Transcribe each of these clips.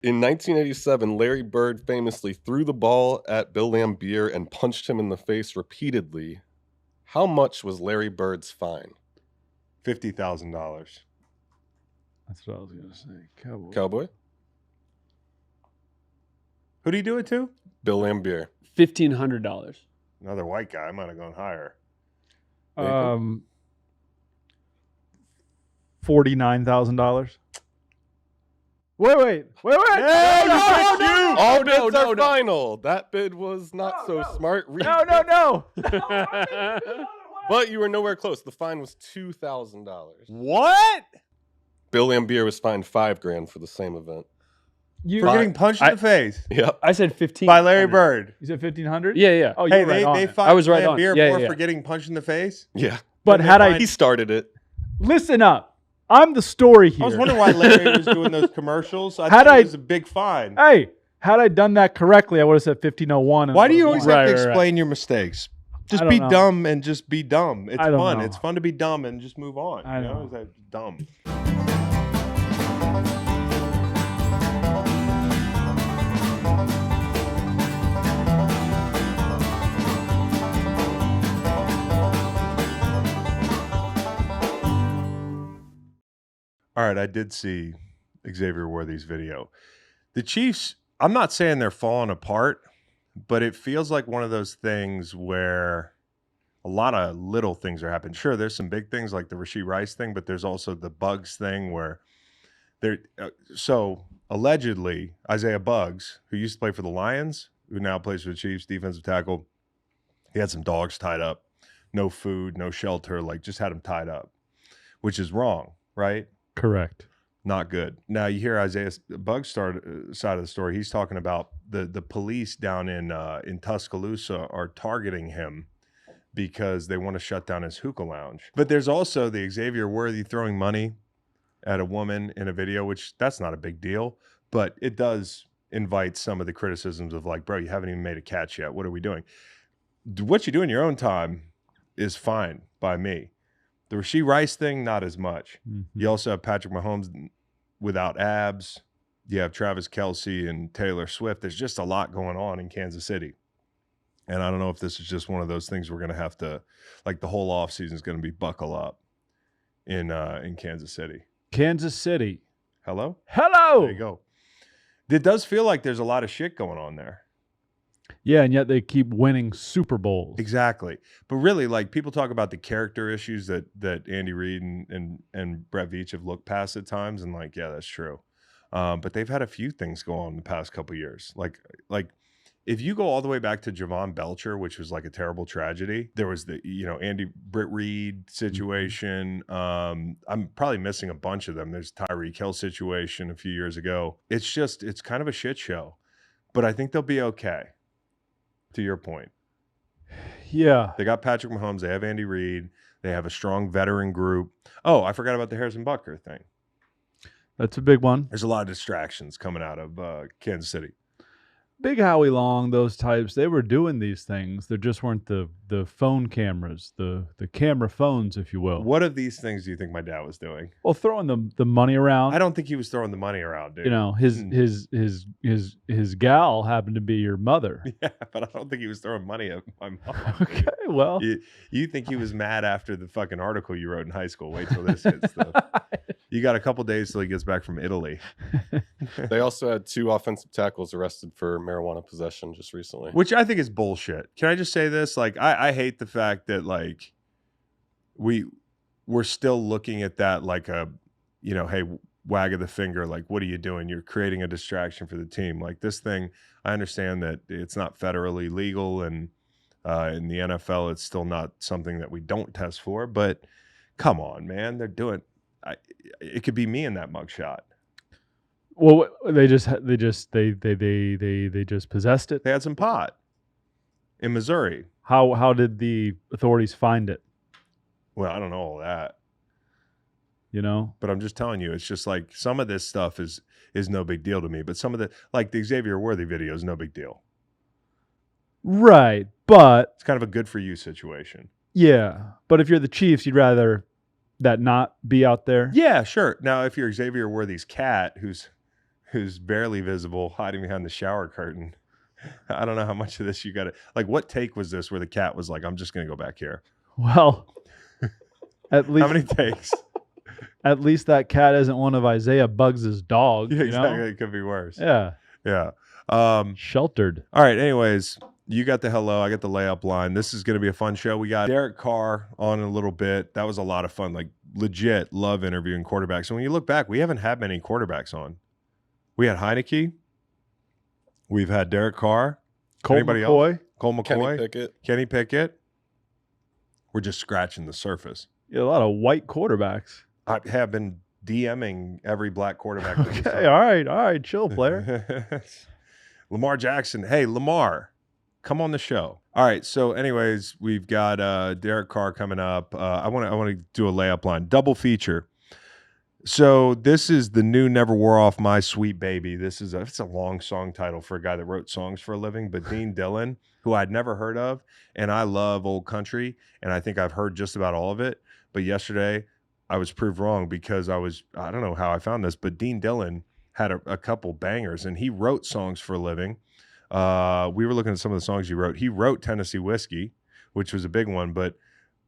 In 1987, Larry Bird famously threw the ball at Bill Laimbeer and punched him in the face repeatedly. How much was Larry Bird's fine? $50,000. That's what I was going to say. Cowboy? Who'd he do it to? Bill Laimbeer. $1,500. Another white guy. I might have gone higher. $49,000. Wait. All bids are final. That bid was not so smart. No. But you were nowhere close. The fine was $2,000. What? Bill Laimbeer was fined $5,000 for the same event. You For getting punched in the face Yep. I said 15. by Larry Bird. You said 1,500? Yeah. Oh, Hey, you're right on they it. fined I was right on it. Beer Yeah. for getting punched in the face? Yeah. But He started it. listen up. I'm the story here. I was wondering why Larry was doing those commercials. I Had thought I- it was a big fine. Hey, had I done that correctly, I would have said 1,501. and Why do I you would've always won. have to Right. explain your mistakes? Just I don't be know. dumb and just be dumb. It's I don't fun. know. It's fun to be dumb and just move on. I you know, know. is that dumb? All right, I did see Xavier Worthy's video. The Chiefs, I'm not saying they're falling apart, but it feels like one of those things where a lot of little things are happening. Sure, there's some big things like the Rashee Rice thing, but there's also the Bugs thing where they're so allegedly Isaiah Bugs, who used to play for the Lions, who now plays for the Chiefs, defensive tackle, he had some dogs tied up, no food, no shelter, like just had them tied up, which is wrong, right? Correct. Not good. Now you hear Isaiah Bugs side of the story. He's talking about the police down in Tuscaloosa are targeting him because they want to shut down his hookah lounge. But there's also the Xavier Worthy throwing money at a woman in a video, which that's not a big deal, but it does invite some of the criticisms of like, bro, you haven't even made a catch yet. What are we doing? What you do in your own time is fine by me. The Rashee Rice thing, not as much. Mm-hmm. You also have Patrick Mahomes without abs. You have Travis Kelce and Taylor Swift. There's just a lot going on in Kansas City. And I don't know if this is just one of those things we're going to have to, like the whole offseason is going to be buckle up in Kansas City. Kansas City. Hello? Hello. There you go. It does feel like there's a lot of shit going on there. Yeah, and yet they keep winning Super Bowls. Exactly. But really, like people talk about the character issues that Andy Reid and Brett Veach have looked past at times, and like, yeah, that's true. But they've had a few things go on in the past couple of years. Like if you go all the way back to Javon Belcher, which was like a terrible tragedy, there was the Britt Reid situation. I'm probably missing a bunch of them. There's Tyreek Hill situation a few years ago. It's kind of a shit show, but I think they'll be okay. To your point. Yeah. They got Patrick Mahomes. They have Andy Reid. They have a strong veteran group. Oh, I forgot about the Harrison Butker thing. That's a big one. There's a lot of distractions coming out of Kansas City. Big Howie Long, those types, they were doing these things. There just weren't the phone cameras, the camera phones, if you will. What of these things do you think my dad was doing? Well, throwing the money around. I don't think he was throwing the money around, dude. You know, his gal happened to be your mother. Yeah, but I don't think he was throwing money at my mom. Okay, well. You think he was mad after the fucking article you wrote in high school. Wait till this hits stuff. You got a couple days till he gets back from Italy. They also had 2 offensive tackles arrested for marijuana possession just recently. Which I think is bullshit. Can I just say this? Like, I hate the fact that, like, we're still looking at that like a, hey, wag of the finger. Like, what are you doing? You're creating a distraction for the team. Like, this thing, I understand that it's not federally legal, and in the NFL, it's still not something that we don't test for. But come on, man. They're doing it could be me in that mugshot. Well, they just possessed it. They had some pot in Missouri. How did the authorities find it? Well, I don't know all that. You know? But I'm just telling you, it's just like some of this stuff is no big deal to me. But some of the, like the Xavier Worthy video is no big deal. Right. But it's kind of a good for you situation. Yeah. But if you're the Chiefs, you'd rather that not be out there? Yeah, sure. Now, if you're Xavier Worthy's cat, who's who's barely visible, hiding behind the shower curtain. I don't know how much of this you got to, like, what take was this where the cat was like, I'm just going to go back here? Well, at least How many takes? At least that cat isn't one of Isaiah Buggs' dogs. Yeah, you know? exactly. It could be worse. Yeah. Yeah. Sheltered. All right. Anyways, you got the hello. I got the layup line. This is going to be a fun show. We got Derek Carr on in a little bit. That was a lot of fun. Like, legit love interviewing quarterbacks. And when you look back, we haven't had many quarterbacks on. We had Heineke. We've had Derek Carr. Colt Anybody McCoy. else? Cole McCoy. Kenny Pickett. We're just scratching the surface. Yeah, a lot of white quarterbacks. I have been DMing every black quarterback. Okay, all right, chill, player. Lamar Jackson. Hey, Lamar, come on the show. All right. So, anyways, we've got Derek Carr coming up. I want to do a layup line, double feature. So this is the new "Never Wore Off My Sweet Baby." It's a long song title for a guy that wrote songs for a living, but Dean Dillon, who I'd never heard of, and I love old country, and I think I've heard just about all of it. But yesterday, I was proved wrong because I don't know how I found this, but Dean Dillon had a couple bangers, and he wrote songs for a living. We were looking at some of the songs he wrote. He wrote Tennessee Whiskey, which was a big one, but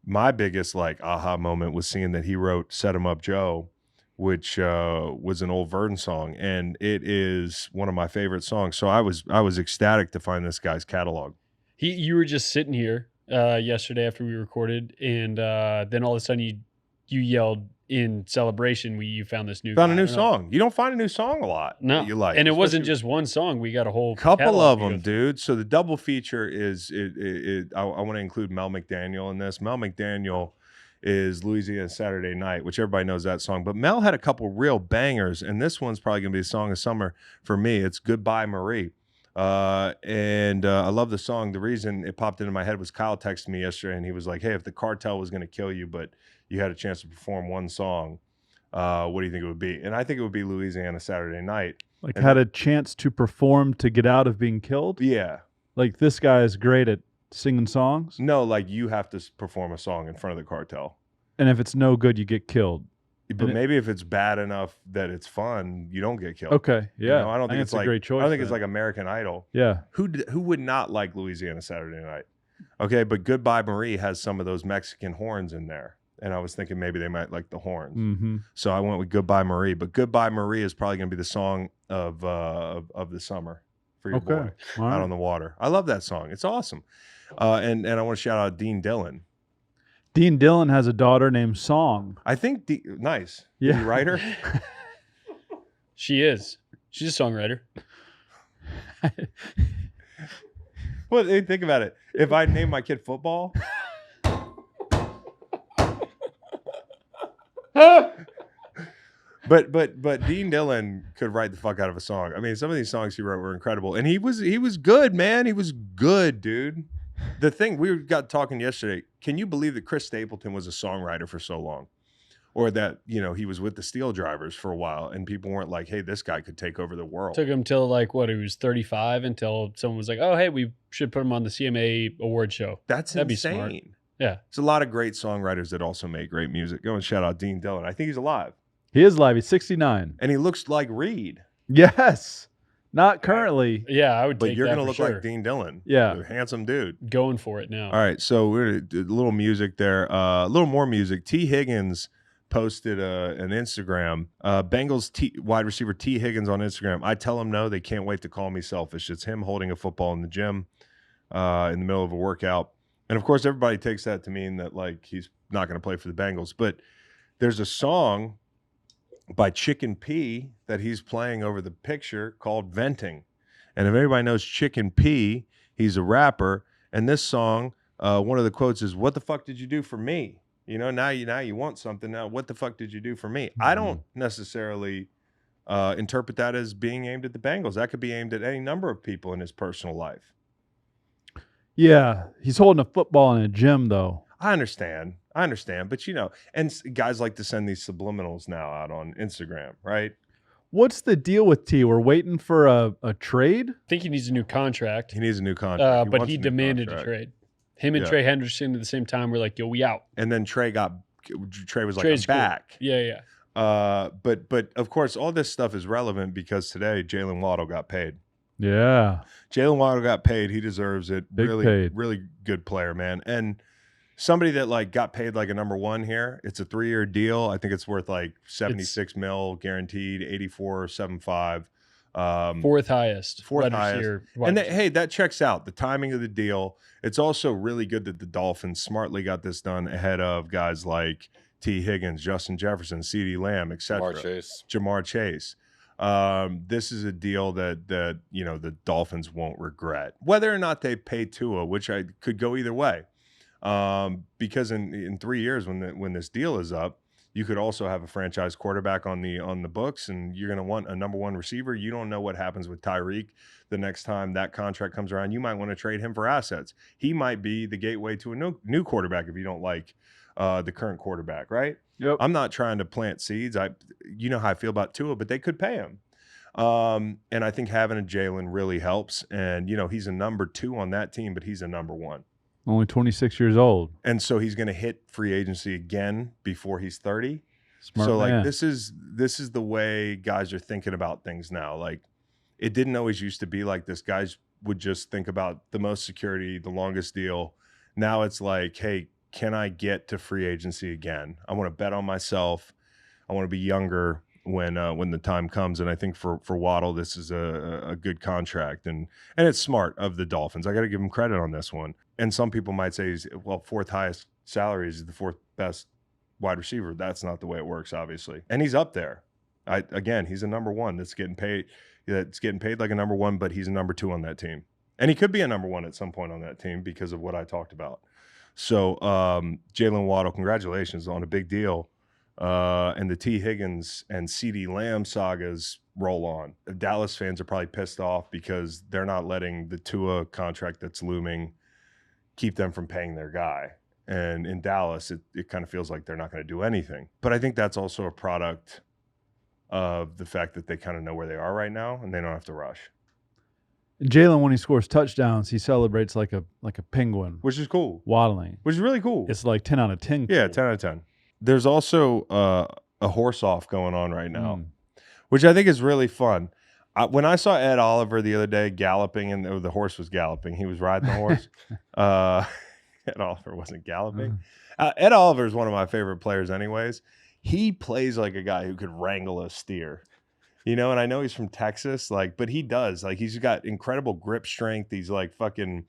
my biggest aha moment was seeing that he wrote Set 'Em Up Joe, which was an old Verdon song, and it is one of my favorite songs. So I was ecstatic to find this guy's catalog. You were just sitting here yesterday after we recorded, and then all of a sudden you yelled in celebration. You found this new song. You don't find a new song a lot. No, that you like, and it wasn't just one song. We got a whole couple of them, dude. So the double feature is I want to include Mel McDaniel in this. Mel McDaniel is Louisiana Saturday Night, which everybody knows that song. But Mel had a couple real bangers, and this one's probably going to be a song of summer for me. It's Goodbye Marie. And I love the song. The reason it popped into my head was Kyle texted me yesterday, and he was like, hey, if the cartel was going to kill you, but you had a chance to perform one song, what do you think it would be? And I think it would be Louisiana Saturday Night. Like, had a chance to perform to get out of being killed? Yeah. Like, this guy is great at singing songs? No, like you have to perform a song in front of the cartel. And if it's no good, you get killed. But maybe if it's bad enough that it's fun, you don't get killed. Okay, yeah. You know, I don't think it's a like great choice. I don't think it's like American Idol. Yeah. Who would not like Louisiana Saturday Night? Okay, but Goodbye Marie has some of those Mexican horns in there, and I was thinking maybe they might like the horns. Mm-hmm. So I went with Goodbye Marie. But Goodbye Marie is probably going to be the song of the summer for your boy out on the water. I love that song. It's awesome. And I want to shout out Dean Dillon. Dean Dillon has a daughter named Song. I think nice. Yeah. Did you write her? She is. She's a songwriter. Well, think about it. If I named my kid football, but Dean Dillon could write the fuck out of a song. I mean, some of these songs he wrote were incredible, and he was good, man. He was good, dude. The thing we got talking yesterday, can you believe that Chris Stapleton was a songwriter for so long? Or that, he was with the Steel Drivers for a while and people weren't like, hey, this guy could take over the world. Took him till he was 35 until someone was like, oh, hey, we should put him on the CMA award show. That'd insane. Be smart. Yeah. It's a lot of great songwriters that also make great music. Go and shout out Dean Dillon. I think he's alive. He is live. He's 69. And he looks like Reed. Yes. Not currently. Yeah, I would take that. But you're going to look sure. like Dean Dillon. Yeah. A handsome dude. Going for it now. All right. So we're going to do a little music there. A little more music. T. Higgins posted an Instagram. Bengals wide receiver T. Higgins on Instagram. I tell him no. They can't wait to call me selfish. It's him holding a football in the gym in the middle of a workout. And, of course, everybody takes that to mean that, like, he's not going to play for the Bengals. But there's a song by Chicken P that he's playing over the picture called Venting. And if anybody knows Chicken P, he's a rapper. And this song, one of the quotes is, what the fuck did you do for me? Now you want something. Now, what the fuck did you do for me? Mm-hmm. I don't necessarily interpret that as being aimed at the Bengals. That could be aimed at any number of people in his personal life. Yeah. He's holding a football in a gym, though. I understand. But, and guys like to send these subliminals now out on Instagram, right? What's the deal with T? We're waiting for a trade? I think he needs a new contract. He needs a new contract. But he demanded a trade. Him and Trey Henderson at the same time were like, yo, we out. And then Trey was like, Trey's I'm back. Cool. Yeah. But of course, all this stuff is relevant because today Jaylen Waddle got paid. Yeah. Jaylen Waddle got paid. He deserves it. Big really, paid. really good player, man. And somebody that like got paid like a number one here. It's a 3-year deal. I think it's worth like 76 mil guaranteed, 84.75. Fourth highest. Fourth highest. And hey, that checks out. The timing of the deal. It's also really good that the Dolphins smartly got this done ahead of guys like T. Higgins, Justin Jefferson, CeeDee Lamb, etc. Jamar Chase. This is a deal that the Dolphins won't regret. Whether or not they pay Tua, which I could go either way. Because in 3 years when this deal is up, you could also have a franchise quarterback on the books, and you're going to want a number one receiver. You don't know what happens with Tyreek the next time that contract comes around. You might want to trade him for assets. He might be the gateway to a new quarterback if you don't like the current quarterback, right? Yep. I'm not trying to plant seeds. You know how I feel about Tua, but they could pay him. And I think having a Jaylen really helps. And, he's a number 2 on that team, but he's a number 1. Only 26 years old. And so he's going to hit free agency again before he's 30. Smart so man. like this is the way guys are thinking about things now. Like it didn't always used to be like this. Guys would just think about the most security, the longest deal. Now it's like, hey, can I get to free agency again? I want to bet on myself. I want to be younger when the time comes. And I think for Waddle, this is a good contract. And it's smart of the Dolphins. I got to give him credit on this one. And some people might say, fourth highest salary is the 4th best wide receiver. That's not the way it works, obviously. And he's up there. Again, he's a number 1 that's getting paid. That's getting paid like a number 1, but he's a number 2 on that team. And he could be a number 1 at some point on that team because of what I talked about. So Jaylen Waddle, congratulations on a big deal. And the T. Higgins and CeeDee Lamb sagas roll on. Dallas fans are probably pissed off because they're not letting the Tua contract that's looming keep them from paying their guy. And in Dallas, it kind of feels like they're not going to do anything. But I think that's also a product of the fact that they kind of know where they are right now and they don't have to rush. Jaylen, when he scores touchdowns, he celebrates like a penguin. Which is cool. Waddling. Which is really cool. It's like 10 out of 10. Yeah, 10 out of 10. There's also a horse off going on right now, which I think is really fun. When I saw Ed Oliver the other day galloping, and the horse was galloping, he was riding the horse. Ed Oliver wasn't galloping. Ed Oliver is one of my favorite players anyways. He plays like a guy who could wrangle a steer. And I know he's from Texas, but he does. He's got incredible grip strength. He's fucking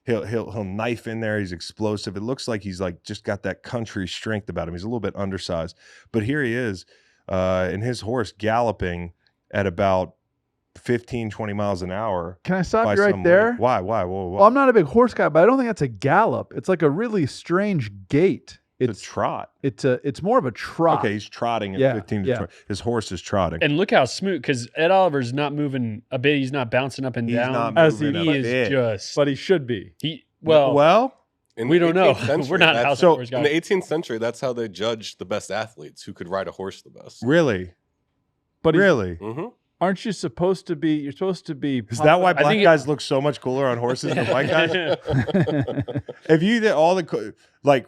he'll knife in there. He's explosive. It looks like he's just got that country strength about him. He's a little bit undersized. But here he is, and his horse galloping at about 15, 20 miles an hour. Can I stop you right there? Why? Whoa. Well, I'm not a big horse guy, but I don't think that's a gallop. It's like a really strange gait. It's a trot. It's more of a trot. Okay, he's trotting at 15 to 20. His horse is trotting. And look how smooth, because Ed Oliver's not moving a bit. He's not bouncing up and He's down. not As moving he up a is bit. Just But he should be. Well, in we the don't know. 18th century, We're not that's- house so horse In guys. the 18th century, that's how they judged the best athletes, who could ride a horse the best. really? But Really? Mm-hmm. aren't you supposed to be? You're supposed to be. Is that why I black think guys look so much cooler on horses than white guys? If you did all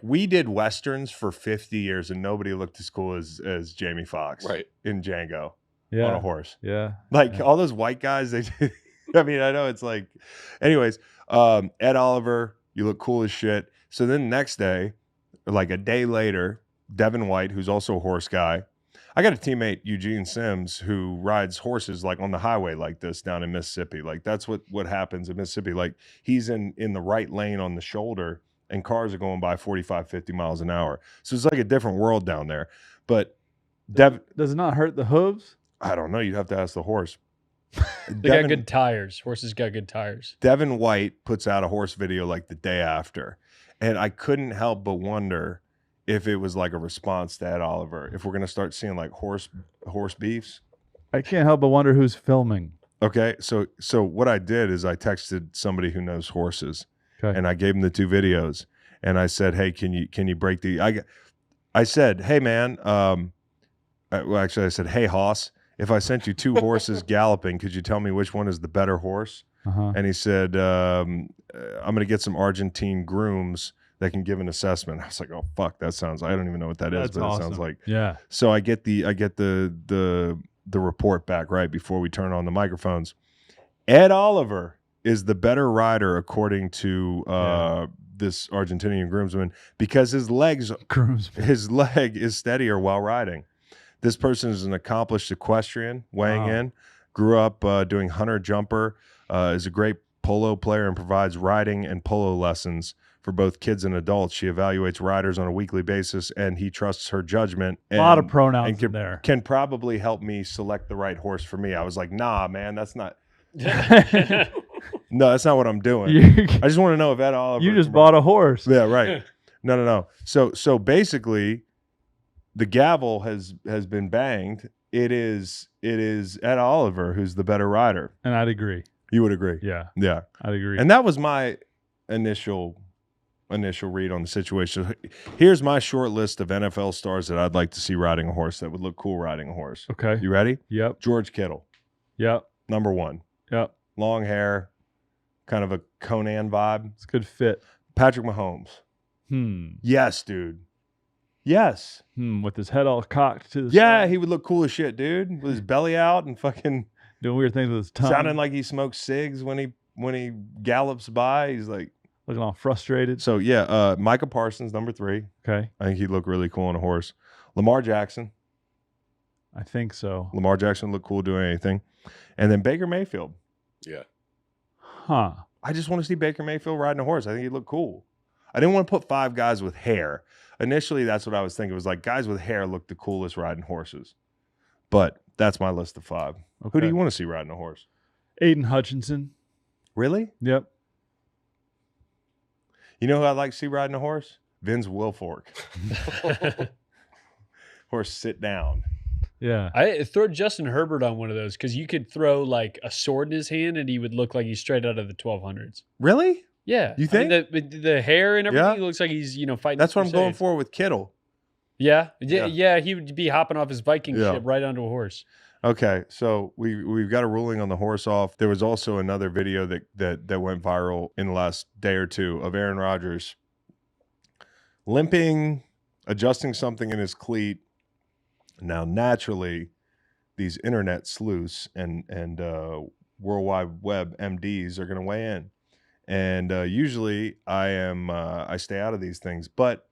we did westerns for 50 years and nobody looked as cool as Jamie Foxx in Django on a horse. Yeah. All those white guys, I know it's anyways, Ed Oliver, you look cool as shit. So then next day, a day later, Devin White, who's also a horse guy, I got a teammate, Eugene Sims, who rides horses on the highway like this down in Mississippi. That's what happens in Mississippi. He's in the right lane on the shoulder and cars are going by 45, 50 miles an hour. So it's a different world down there. But Does it not hurt the hooves? I don't know. You'd have to ask the horse. They got good tires. Horses got good tires. Devin White puts out a horse video the day after. And I couldn't help but wonder if it was a response to Ed Oliver, if we're going to start seeing horse beefs. I can't help but wonder who's filming. Okay, so what I did is I texted somebody who knows horses, Okay. and I gave him the 2 videos, and I said, "Hey, can you break the?" I said, "Hey, man." I said, "Hey, Hoss, if I sent you 2 horses galloping, could you tell me which one is the better horse?" Uh-huh. And he said, "I'm going to get some Argentine grooms that can give an assessment. I was like, oh fuck, I don't even know what that is, That's but awesome. it sounds like. Yeah. So I get the report back right before we turn on the microphones. Ed Oliver is the better rider according to this Argentinian groomsman because his leg is steadier while riding. This person is an accomplished equestrian weighing in, grew up doing hunter jumper, is a great polo player and provides riding and polo lessons for both kids and adults. She evaluates riders on a weekly basis, and he trusts her judgment. A lot of pronouns in there. Can probably help me select the right horse for me. I was like, nah, man, that's not. No, that's not what I'm doing. I just want to know if Ed Oliver. You just bought a horse. Yeah, right. No. So basically, the gavel has been banged. It is Ed Oliver who's the better rider. And I'd agree. You would agree. Yeah. Yeah. I'd agree. And that was my initial read on the situation. Here's my short list of NFL stars that I'd like to see riding a horse that would look cool riding a horse. Okay. You ready? Yep. George Kittle. Yep. Number 1. Yep. Long hair, kind of a Conan vibe. It's a good fit. Patrick Mahomes. Yes, dude. Yes. With his head all cocked to the Yeah, side. he would look cool as shit, dude. With his belly out and fucking Doing weird things with his tongue. sounding like he smokes cigs when he gallops by. He's like looking all frustrated. so. Yeah, Micah Parsons, number 3. Okay. I think he'd look really cool on a horse. Lamar Jackson. I think so. Lamar Jackson looked cool doing anything, and then Baker Mayfield. Yeah. Huh. I just want to see Baker Mayfield riding a horse. I think he'd look cool. I didn't want to put 5 guys with hair. Initially, that's what I was thinking. It was like guys with hair look the coolest riding horses. But that's my list of 5. Okay. Who do you want to see riding a horse? Aiden Hutchinson. Really? Yep. You know who I'd like to see riding a horse? Vince Wilfork. Horse sit down. Yeah. I throw Justin Herbert on one of those because you could throw like a sword in his hand and he would look like he's straight out of the 1200s. Really? Yeah. You I mean, think? the hair and everything Yeah. looks like he's, fighting. That's what I'm going crusades. for with Kittle. Yeah. Yeah. Yeah. He would be hopping off his Viking Yeah. ship right onto a horse. Okay, so we've got a ruling on the horse off. There was also another video that went viral in the last day or two of Aaron Rodgers limping, adjusting something in his cleat. Now, naturally, these internet sleuths and World Wide Web MDs are going to weigh in, and usually I stay out of these things, but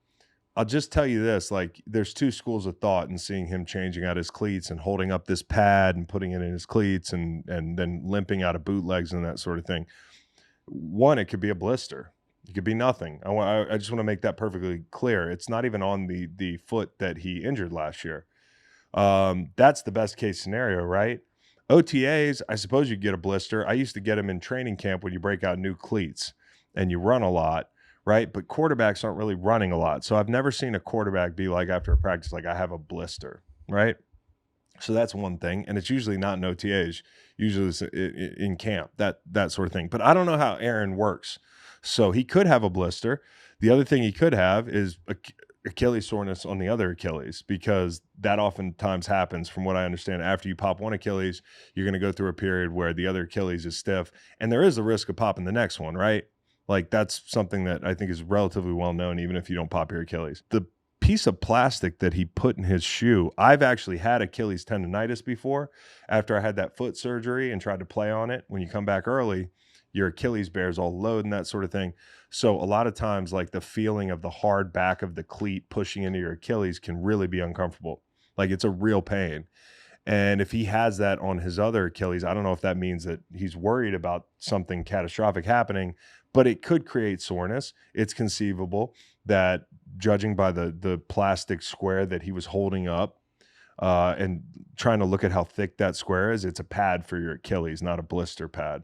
I'll just tell you this, like there's 2 schools of thought in seeing him changing out his cleats and holding up this pad and putting it in his cleats and then limping out of bootlegs and that sort of thing. One, it could be a blister. It could be nothing. I just want to make that perfectly clear. It's not even on the foot that he injured last year. That's the best case scenario, right? OTAs, I suppose you get a blister. I used to get them in training camp when you break out new cleats and you run a lot. Right. But quarterbacks aren't really running a lot. So I've never seen a quarterback be like after a practice, like I have a blister. Right. So that's one thing. And it's usually not in OTAs. Usually it's in camp, that sort of thing. But I don't know how Aaron works. So he could have a blister. The other thing he could have is Achilles soreness on the other Achilles, because that oftentimes happens, from what I understand. After you pop one Achilles, you're going to go through a period where the other Achilles is stiff. And there is a risk of popping the next one. Right. Like that's something that I think is relatively well known, even if you don't pop your Achilles. The piece of plastic that he put in his shoe, I've actually had Achilles tendonitis before after I had that foot surgery and tried to play on it. When you come back early, your Achilles bears all load and that sort of thing. So a lot of times, like the feeling of the hard back of the cleat pushing into your Achilles can really be uncomfortable. Like it's a real pain. And if he has that on his other Achilles, I don't know if that means that he's worried about something catastrophic happening, but it could create soreness. It's conceivable that, judging by the plastic square that he was holding up and trying to look at how thick that square is, it's a pad for your Achilles, not a blister pad.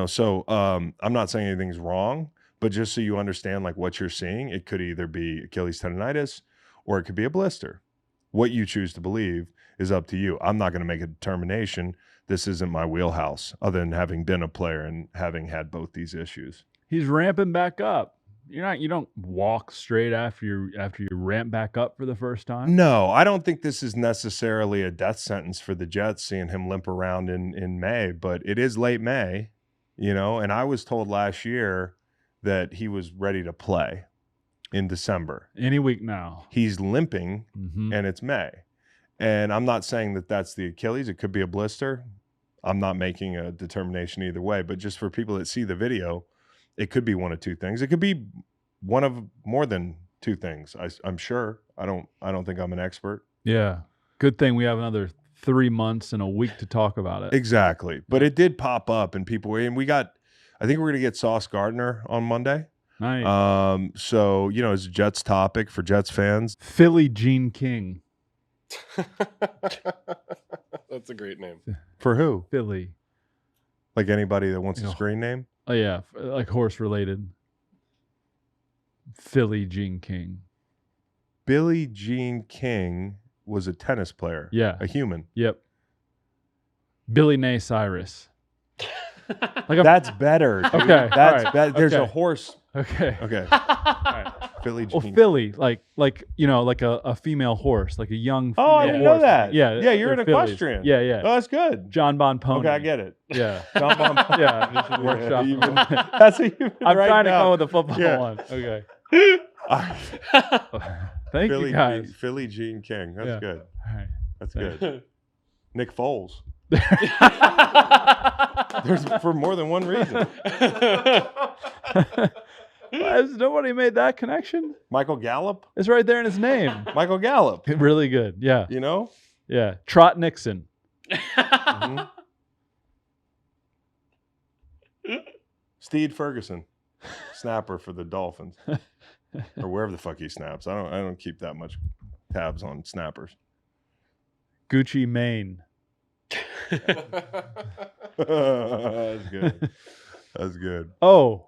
So I'm not saying anything's wrong, but just so you understand like what you're seeing, it could either be Achilles tendonitis or it could be a blister. What you choose to believe is up to you. I'm not going to make a determination. This isn't my wheelhouse, other than having been a player and having had both these issues. He's ramping back up. You don't walk straight after you ramp back up for the first time. No, I don't think this is necessarily a death sentence for the Jets, seeing him limp around in May, but it is late May, and I was told last year that he was ready to play. in December. Any week now. He's limping, Mhm. and it's May. And I'm not saying that that's the Achilles. It could be a blister. I'm not making a determination either way. But just for people that see the video, it could be one of two things. It could be one of more than two things. I'm sure. I don't think I'm an expert. Yeah. Good thing we have another 3 months and a week to talk about it. Exactly. But it did pop up, and people, and we got, I think we're going to get Sauce Gardner on Monday. Nice. So, you know, it's a Jets topic for Jets fans. Philly Gene King. That's a great name. For who? Philly. Like anybody that wants You a know, screen name? Oh, yeah. Like horse related. Philly Gene King. Billie Jean King was a tennis player. Yeah. A human. Yep. Billy Nay Cyrus. Like That's better. Dude. Okay, That's all right, better. There's okay. a horse. Okay. Okay. All right. Billie Well, Jean. Philly, like you know, like a female horse, like a young. Oh, I female didn't know horse. that. Yeah. Yeah, you're they're an Phillies. equestrian. Yeah, yeah. Oh, that's good. John Bon Pony. Okay, I get it. Yeah. John Bon Pony. Yeah, you should workshop you've them. been- that's what you've been I'm right trying to now. come with a football Yeah. one. Okay. All right. Thank you guys. Philly Jean King. That's Yeah. good. All right. That's Thanks. good. Nick Foles. There's for more than one reason. Why has nobody made that connection? Michael Gallup. It's right there in his name. Michael Gallup. Really good. Yeah. You know. Yeah. Trot Nixon. Mhm. Steve Ferguson, snapper for the Dolphins, or wherever the fuck he snaps. I don't keep that much tabs on snappers. Gucci Mane. That's good. That's good. Oh.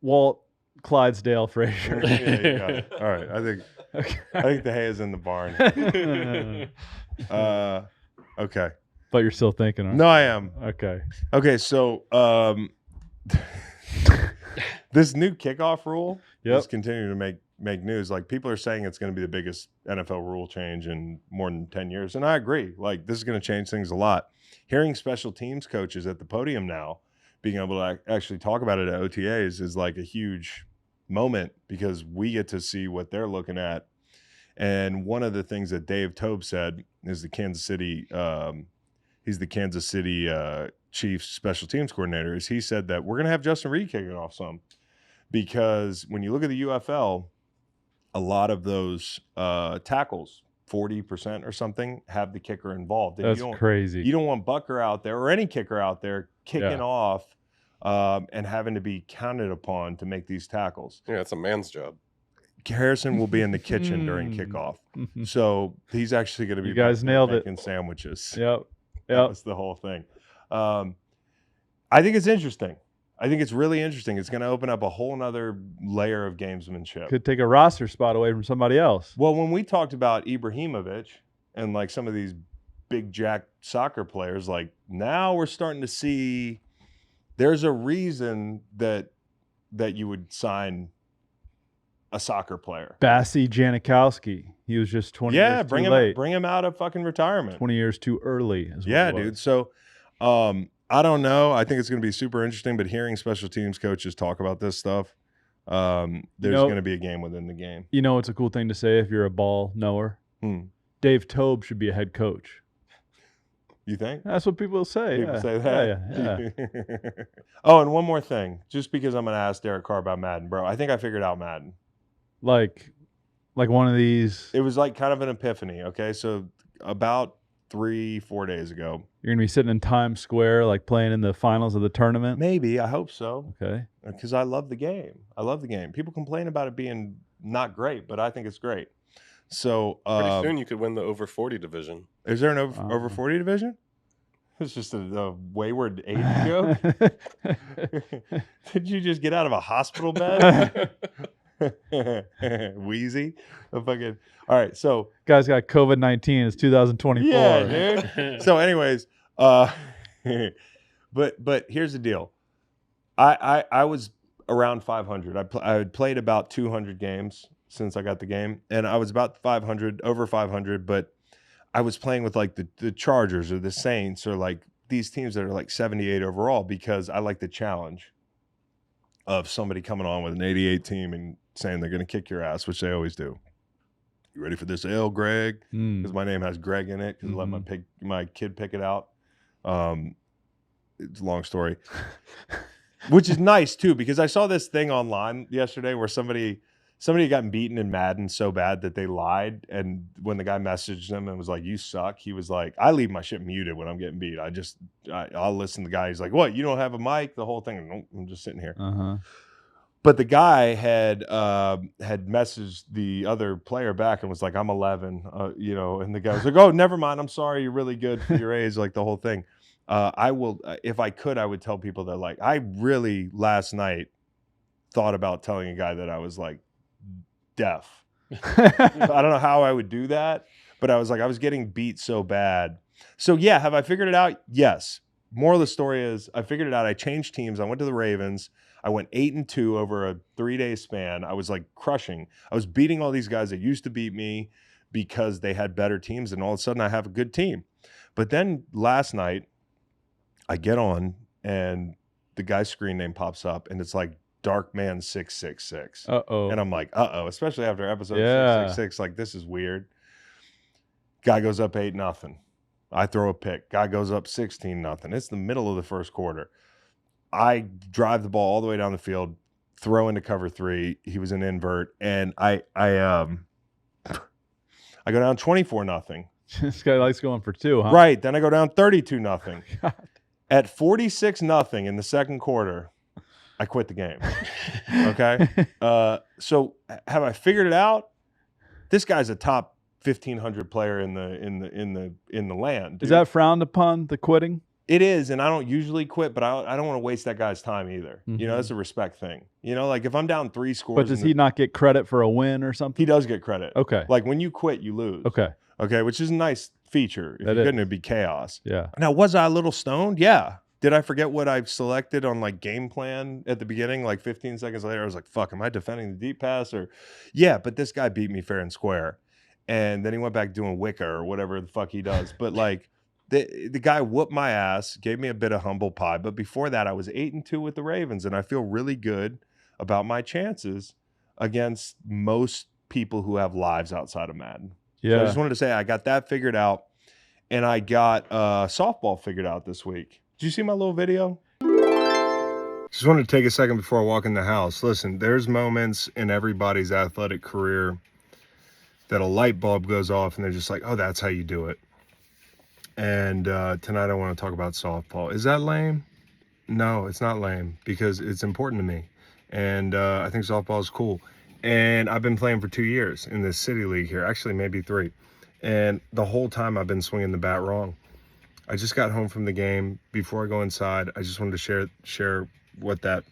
Walt Clydesdale Frazier. Yeah, you got it. All right. I Okay. think the hay is in the barn. Okay. But you're still thinking, aren't No, I am. you? Okay. Okay, so this new kickoff rule Yep. is continuing to make news. Like, people are saying it's going to be the biggest NFL rule change in more than 10 years. And I agree. Like, this is going to change things a lot. Hearing special teams coaches at the podium now, being able to actually talk about it at OTAs is like a huge moment because we get to see what they're looking at. And one of the things that Dave Tobe said is the Kansas City, he's the Kansas City Chiefs special teams coordinator, is he said that we're going to have Justin Reed kicking off some. Because when you look at the UFL, a lot of those tackles, 40% or something, have the kicker involved. And That's crazy. You don't want Bucker out there or any kicker out there kicking Yeah. off and having to be counted upon to make these tackles. Yeah, it's a man's job. Harrison will be in the kitchen during kickoff. So he's actually going to be You guys back there nailed it. making sandwiches. Yep. That's the whole thing. I think it's interesting. I think it's really interesting. It's going to open up a whole nother layer of gamesmanship. Could take a roster spot away from somebody else. Well, when we talked about Ibrahimovic and like some of these big jack soccer players, like now we're starting to see there's a reason that you would sign a soccer player. Bassy Janikowski. He was just 20 Yeah, years too late. bring him out of fucking retirement. 20 years too early. Is what Yeah, it was. dude. So I don't know. I think it's going to be super interesting, but hearing special teams coaches talk about this stuff, there's going to be a game within the game. You know, it's a cool thing to say if you're a ball knower. Dave Tobe should be a head coach. You think? That's what people say. People yeah. say that? Yeah. Oh, and one more thing. Just because I'm going to ask Derek Carr about Madden, bro. I think I figured out Madden. Like one of these. It was like kind of an epiphany, okay? So about 3-4 days ago. You're going to be sitting in Times Square, like playing in the finals of the tournament. Maybe. I hope so. Okay. Because I love the game. I love the game. People complain about it being not great, but I think it's great. So Pretty soon you could win the over 40 division. is there an over 40 division? It's just a wayward age joke. Did you just get out of a hospital bed? Wheezy. All right. So Guy's got COVID-19. It's 2024. yeah, dude. So anyways, but here's the deal. I was around 500. I had played about 200 games since I got the game, and I was about 500, over 500, but I was playing with like the Chargers or the Saints or like these teams that are like 78 overall because I like the challenge. of somebody coming on with an 88 team and saying they're going to kick your ass, which they always do. You ready for this L, Greg? Because my name has Greg in it because I let my kid pick it out. It's a long story. Which is nice, too, because I saw this thing online yesterday where somebody had gotten beaten in Madden so bad that they lied. And when the guy messaged them and was like, you suck, he was like, I leave my shit muted when I'm getting beat. I'll listen to the guy. He's like, what, you don't have a mic? The whole thing. Nope, I'm just sitting here. But the guy had messaged the other player back and was like, I'm 11, and the guy was like, oh, never mind. I'm sorry. You're really good for your age, like the whole thing. I will, if I could, I would tell people that, like, I really last night thought about telling a guy that I was like deaf. I don't know how I would do that, but I was like, I was getting beat so bad. So yeah, have I figured it out? Yes. Moral of the story is I figured it out. I changed teams. I went to the Ravens. I went 8-2 over a 3-day span. I was like crushing. I was beating all these guys that used to beat me because they had better teams, and all of a sudden I have a good team. But then last night I get on and the guy's screen name pops up and it's like Darkman 666. And I'm like, especially after episode 666, like this is weird. Guy goes up 8-0. I throw a pick. Guy goes up 16-0. It's the middle of the first quarter. I drive the ball all the way down the field, throw into cover 3. He was an invert, and I go down 24-0. This guy likes going for 2, huh? Right. Then I go down 32-0. At 46-0 in the second quarter, I quit the game. Okay. So have I figured it out? This guy's a top 1,500 player in the land. Dude. Is that frowned upon, the quitting? It is, and I don't usually quit, but I don't want to waste that guy's time either. That's a respect thing. Like if I'm down 3 scores. But does he not get credit for a win or something? He does get credit. Okay. Like when you quit, you lose. Okay, which is a nice feature. If you're good, it'd be chaos. Yeah. Now, was I a little stoned? Yeah. Did I forget what I selected on like game plan at the beginning? Like 15 seconds later, I was like, fuck, am I defending the deep pass? Or yeah, but this guy beat me fair and square. And then he went back doing Wicca or whatever the fuck he does. But like the guy whooped my ass, gave me a bit of humble pie. But before that, I was 8-2 with the Ravens, and I feel really good about my chances against most people who have lives outside of Madden. Yeah. So I just wanted to say I got that figured out, and I got softball figured out this week. Did you see my little video? Just wanted to take a second before I walk in the house. Listen, there's moments in everybody's athletic career that a light bulb goes off and they're just like, oh, that's how you do it. And tonight I want to talk about softball. Is that lame? No, it's not lame because it's important to me. And I think softball is cool. And I've been playing for 2 years in this city league here, actually maybe 3. And the whole time I've been swinging the bat wrong. I just got home from the game. Before I go inside, I just wanted to share what that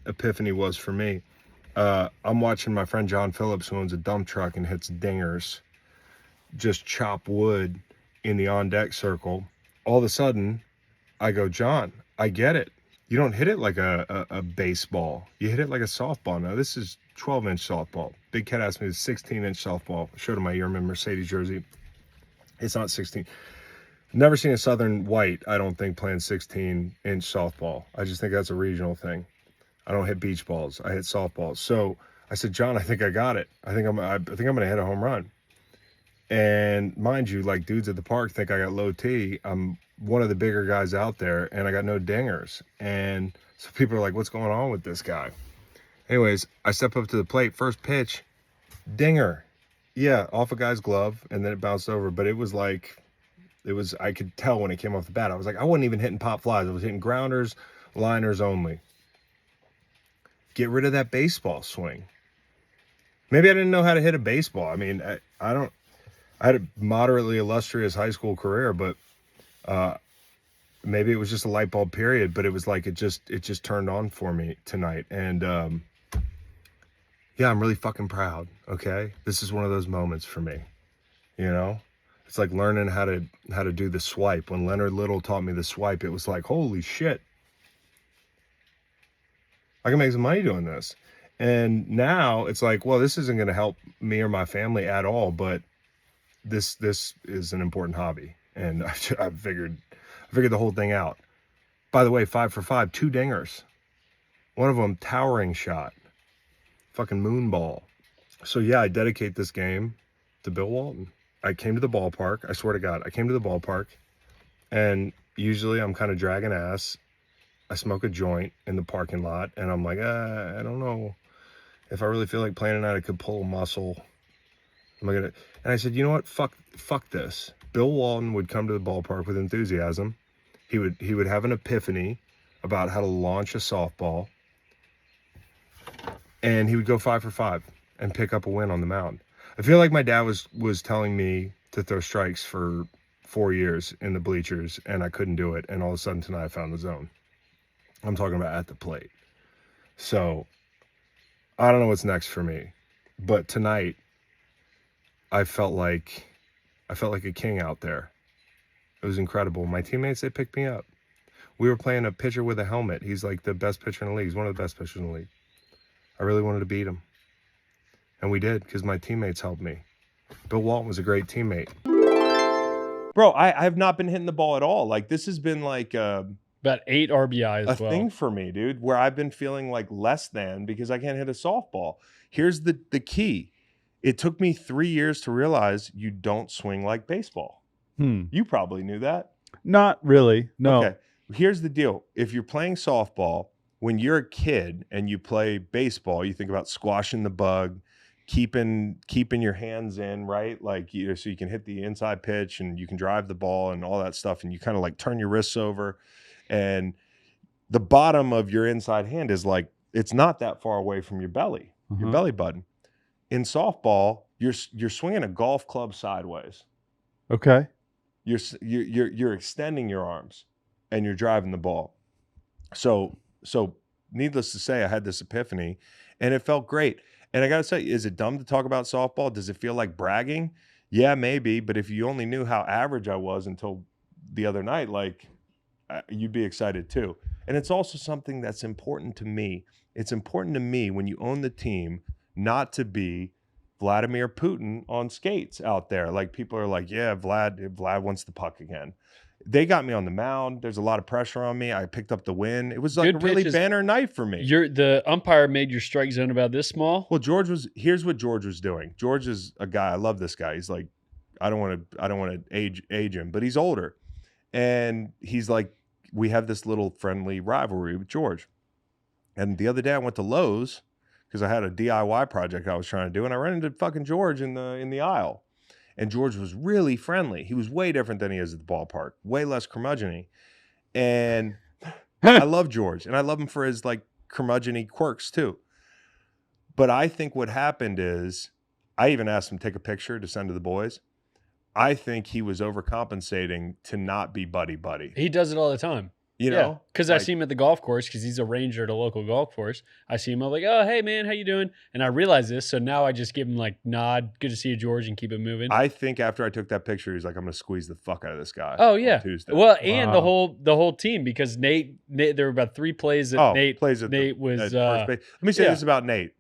epiphany was for me. I'm watching my friend John Phillips, who owns a dump truck and hits dingers, just chop wood in the on-deck circle. All of a sudden, I go, John, I get it. You don't hit it like a baseball. You hit it like a softball. Now, this is 12-inch softball. Big Cat asked me to 16-inch softball. I showed him my Yearman Mercedes jersey. It's not 16. Never seen a Southern White, I don't think, playing 16-inch softball. I just think that's a regional thing. I don't hit beach balls. I hit softballs. So I said, John, I think I got it. I think I'm going to hit a home run. And mind you, like dudes at the park think I got low T. I'm one of the bigger guys out there, and I got no dingers. And so people are like, what's going on with this guy? Anyways, I step up to the plate. First pitch, dinger. Yeah, off a guy's glove, and then it bounced over. But I could tell when it came off the bat. I was like, I wasn't even hitting pop flies. I was hitting grounders, liners only. Get rid of that baseball swing. Maybe I didn't know how to hit a baseball. I mean, I had a moderately illustrious high school career, but maybe it was just a light bulb period, but it was like it just turned on for me tonight. And yeah, I'm really fucking proud, okay? This is one of those moments for me, It's like learning how to do the swipe. When Leonard Little taught me the swipe, it was like, holy shit. I can make some money doing this. And now it's like, well, this isn't going to help me or my family at all, but this is an important hobby. And I figured the whole thing out. By the way, 5 for 5, 2 dingers. One of them, towering shot. Fucking moon ball. So yeah, I dedicate this game to Bill Walton. I came to the ballpark. I swear to God, I came to the ballpark, and usually I'm kind of dragging ass. I smoke a joint in the parking lot, and I'm like, I don't know if I really feel like playing tonight. I could pull a muscle. Am I gonna? And I said, you know what? Fuck this. Bill Walton would come to the ballpark with enthusiasm. He would have an epiphany about how to launch a softball, and he would go 5 for 5 and pick up a win on the mound. I feel like my dad was telling me to throw strikes for 4 years in the bleachers, and I couldn't do it. And all of a sudden tonight I found the zone. I'm talking about at the plate. So I don't know what's next for me, but tonight I felt like a king out there. It was incredible. My teammates, they picked me up. We were playing a pitcher with a helmet. He's like the best pitcher in the league. He's one of the best pitchers in the league. I really wanted to beat him. And we did, because my teammates helped me. Bill Walton was a great teammate. Bro, I've not been hitting the ball at all. Like, this has been like about 8 RBI as well. A thing for me, dude, where I've been feeling like less than because I can't hit a softball. Here's the key. It took me 3 years to realize you don't swing like baseball. You probably knew that. Not really. No. Okay. Here's the deal. If you're playing softball, when you're a kid and you play baseball, you think about squashing the bug, keeping your hands in, right? Like, so you can hit the inside pitch and you can drive the ball and all that stuff. And you kind of like turn your wrists over, and the bottom of your inside hand is like, it's not that far away from your belly, your belly button. In softball, you're swinging a golf club sideways. Okay. You're extending your arms and you're driving the ball. So needless to say, I had this epiphany and it felt great. And I got to say, is it dumb to talk about softball? Does it feel like bragging? Yeah, maybe. But if you only knew how average I was until the other night, like, you'd be excited too. And it's also something that's important to me. It's important to me when you own the team not to be Vladimir Putin on skates out there. Like, people are like, yeah, Vlad wants the puck again. They got me on the mound. There's a lot of pressure on me. I picked up the win. It was like a really banner night for me. The umpire made your strike zone about this small. Well, here's what George was doing. George is a guy. I love this guy. He's like, I don't want to age him, but he's older. And he's like, we have this little friendly rivalry with George. And the other day I went to Lowe's because I had a DIY project I was trying to do, and I ran into fucking George in the aisle. And George was really friendly. He was way different than he is at the ballpark, way less curmudgeon-y. And I love George, and I love him for his like curmudgeon-y quirks too. But I think what happened is, I even asked him to take a picture to send to the boys. I think he was overcompensating to not be buddy-buddy. He does it all the time. You know? Because like, I see him at the golf course because he's a ranger at a local golf course. I see him, I'm like, oh, hey, man, how you doing? And I realize this, so now I just give him like nod, good to see you, George, and keep it moving. I think after I took that picture, he's like, I'm going to squeeze the fuck out of this guy. Oh, yeah. On Tuesday. Well, and the whole team, because Nate, there were about 3 plays that Nate was... Let me say this about Nate.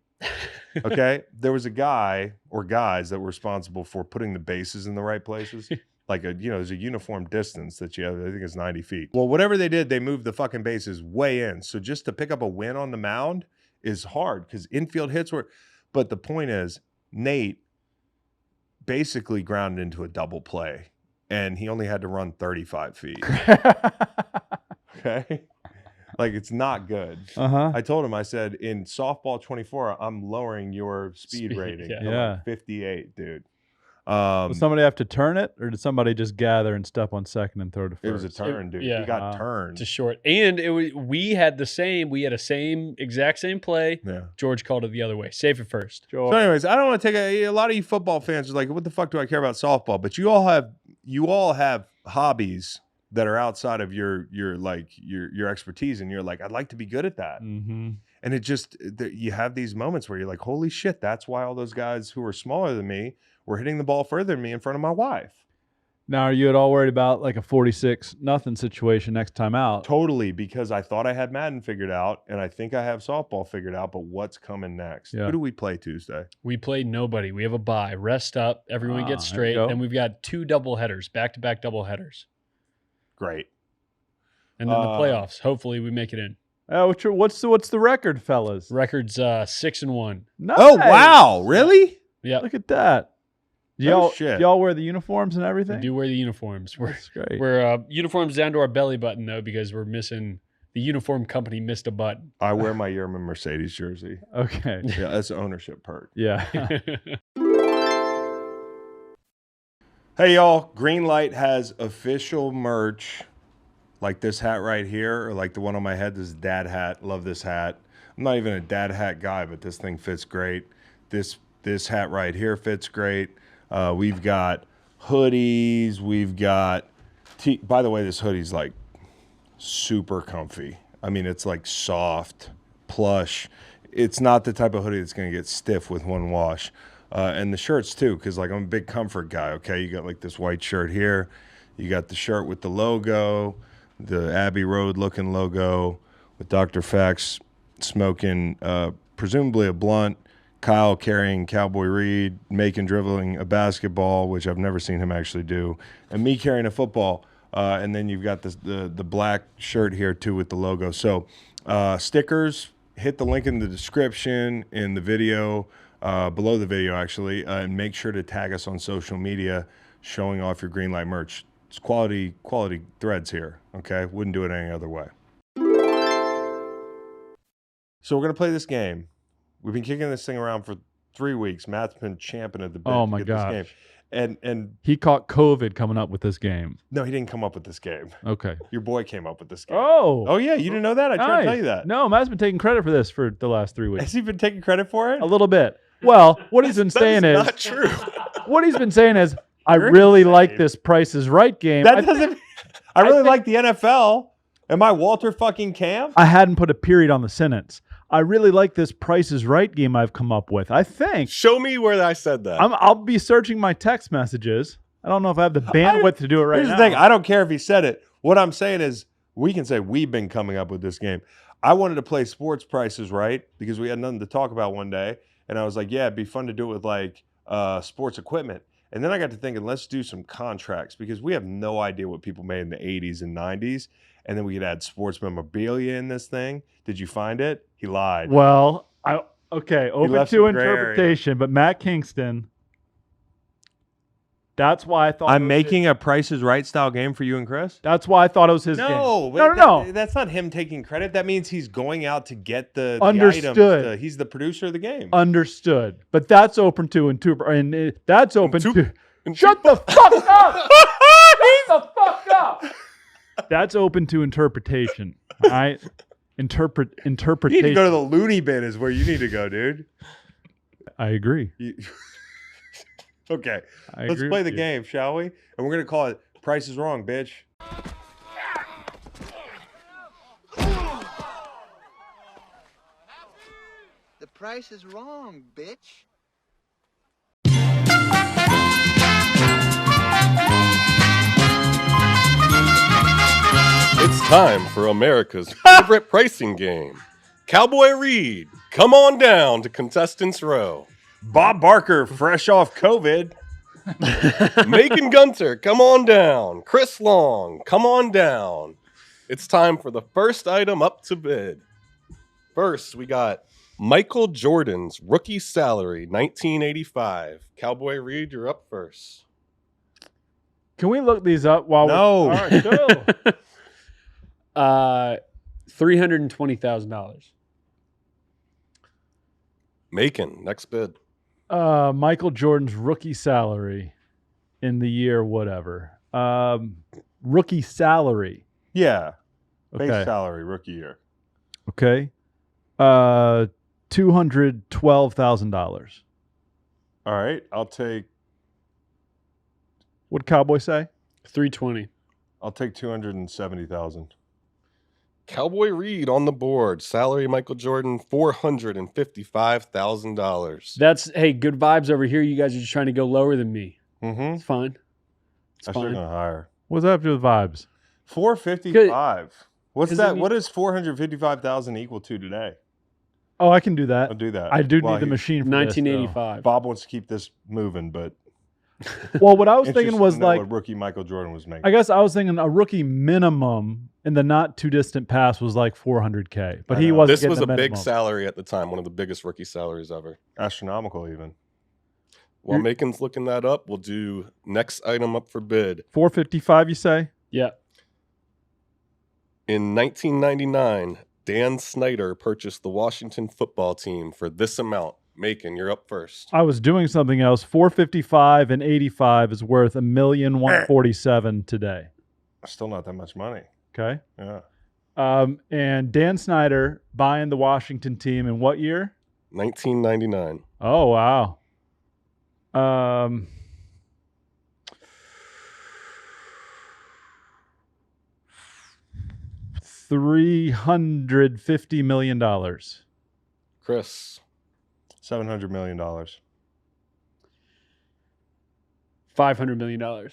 Okay? There was a guy or guys that were responsible for putting the bases in the right places. Like, there's a uniform distance that you have. I think it's 90 feet. Well, whatever they did, they moved the fucking bases way in. So just to pick up a win on the mound is hard because infield hits were. But the point is, Nate basically grounded into a double play, and he only had to run 35 feet. Okay? Like, it's not good. I told him, I said, in softball 24, I'm lowering your speed rating. Yeah. Like 58, dude. Did somebody have to turn it, or did somebody just gather and step on second and throw to first? It was a turn, dude. He got turned. To short. And we had a exact same play. Yeah. George called it the other way. Safe at first. So anyways, I don't want to take a lot of you football fans are like, what the fuck do I care about softball? But you all have hobbies that are outside of your expertise, and you're like, I'd like to be good at that. Mm-hmm. And it just, you have these moments where you're like, holy shit, that's why all those guys who are smaller than me were hitting the ball further than me in front of my wife. Now, are you at all worried about like a 46-0 situation next time out? Totally, because I thought I had Madden figured out, and I think I have softball figured out, but what's coming next? Yeah. Who do we play Tuesday? We played nobody. We have a bye. Rest up. Everyone gets straight. Then we've got 2 doubleheaders, back-to-back doubleheaders. Great. And then the playoffs. Hopefully we make it in. What's the record, fellas? Record's 6-1. Nice. Oh, wow. Really? Yeah, Look at that. Oh, shit. Y'all wear the uniforms and everything? we do wear the uniforms. That's great. We're uniforms down to our belly button though because we're missing. The uniform company missed a button. I wear my Yerman Mercedes jersey. Okay. Yeah, that's an ownership perk. Yeah. Hey, y'all. Greenlight has official merch like this hat right here, or like the one on my head. This is dad hat. Love this hat. I'm not even a dad hat guy, but this thing fits great. This hat right here fits great. We've got hoodies. We've got by the way, this hoodie's like super comfy. I mean, it's like soft, plush. It's not the type of hoodie that's going to get stiff with one wash. And the shirts too, because like I'm a big comfort guy. Okay, you got like this white shirt here. You got the shirt with the logo, the Abbey Road looking logo with Dr. Fax smoking presumably a blunt, Kyle carrying Cowboy Reed, Macon dribbling a basketball, which I've never seen him actually do, and me carrying a football. And then you've got the black shirt here too with the logo. So stickers, hit the link in the description in the video, below the video actually, and make sure to tag us on social media showing off your Greenlight merch. It's quality threads here, okay? Wouldn't do it any other way. So we're going to play this game. We've been kicking this thing around for 3 weeks. Matt's been champing at the bit Oh to my get this gosh. game. And He caught COVID coming up with this game. no, he didn't come up with this game. Okay. Your boy came up with this game. Oh. Oh yeah, you didn't know that? I tried to nice. tell you that. No, Matt's been taking credit for this for the last 3 weeks. Has he been taking credit for it? A little bit. Well, what he's been saying is Not true. what he's been saying is I You're really insane. like this Price is Right game. That I, doesn't. I really like the NFL. Am I Walter fucking Camp? I hadn't put a period on the sentence. I really like this Price is Right game I've come up with. I think Show me where I said that. I'll be searching my text messages. I don't know if I have the bandwidth to do it right Here's now. the thing. I don't care if he said it. What I'm saying is, we can say we've been coming up with this game. I wanted to play Sports Prices Right because we had nothing to talk about one day, and I was like, yeah, it'd be fun to do it with like sports equipment. And then I got to thinking, let's do some contracts because we have no idea what people made in the 80s and 90s. And then we could add sports memorabilia in this thing. Did you find it? He lied. Well, open left to some gray area. interpretation, but Matt Kingston. That's why I thought I'm making a Price is Right style game for you and Chris? That's why I thought it was his game. No, No. that's not him taking credit. That means he's going out to get the Understood. items. He's the producer of the game. Understood. But that's open to that's open Intu- to Shut the fuck up! Shut the fuck up! That's open to interpretation. All right? You Interpretation. need to go to the loony bin is where you need to go, dude. I agree. Okay. I Let's agree play with the you. game, shall we? And we're going to call it Price is Wrong, bitch. The price is wrong, bitch. It's time for America's favorite pricing game. Cowboy Reed, come on down to Contestants Row. Bob Barker, fresh off COVID. Macon Gunter, come on down. Chris Long, come on down. It's time for the first item up to bid. First, we got Michael Jordan's rookie salary, 1985. Cowboy Reed, you're up first. Can we look these up while No. All right, go. $320,000. Macon, next bid. Michael Jordan's rookie salary in the year whatever. Rookie salary. Yeah. Base Okay. salary, rookie year. Okay. $212,000. All right. I'll take What'd Cowboy say? 320. 270,000. Cowboy Reed on the board. Salary Michael Jordan, $455,000. That's, hey, good vibes over here. You guys are just trying to go lower than me. Mm-hmm. It's fine. It's I should have fine. gone higher. What's that have to do with vibes? 455. What's 'cause that? I mean- What is 455,000 equal to today? Oh, I can do that. I'll do that. I do While need the he- machine for this, though. 1985. Bob wants to keep this moving, but Well, what I was thinking Interested was to know like, what rookie Michael Jordan was making. I guess I was thinking a rookie minimum in the not too distant past was like $400K, but I he know. wasn't This getting was the a big minimum. salary at the time, one of the biggest rookie salaries ever. Astronomical, even. While Macon's looking that up, we'll do next item up for bid. 455, you say? Yeah. In 1999, Dan Snyder purchased the Washington football team for this amount. Macon, you're up first. I was doing something else. 455 and 85 is worth $1,147,000 today. Still not that much money. Okay. Yeah. And Dan Snyder buying the Washington team in what year? 1999. Oh, wow. $350 million. Chris, $700 million. $500 million.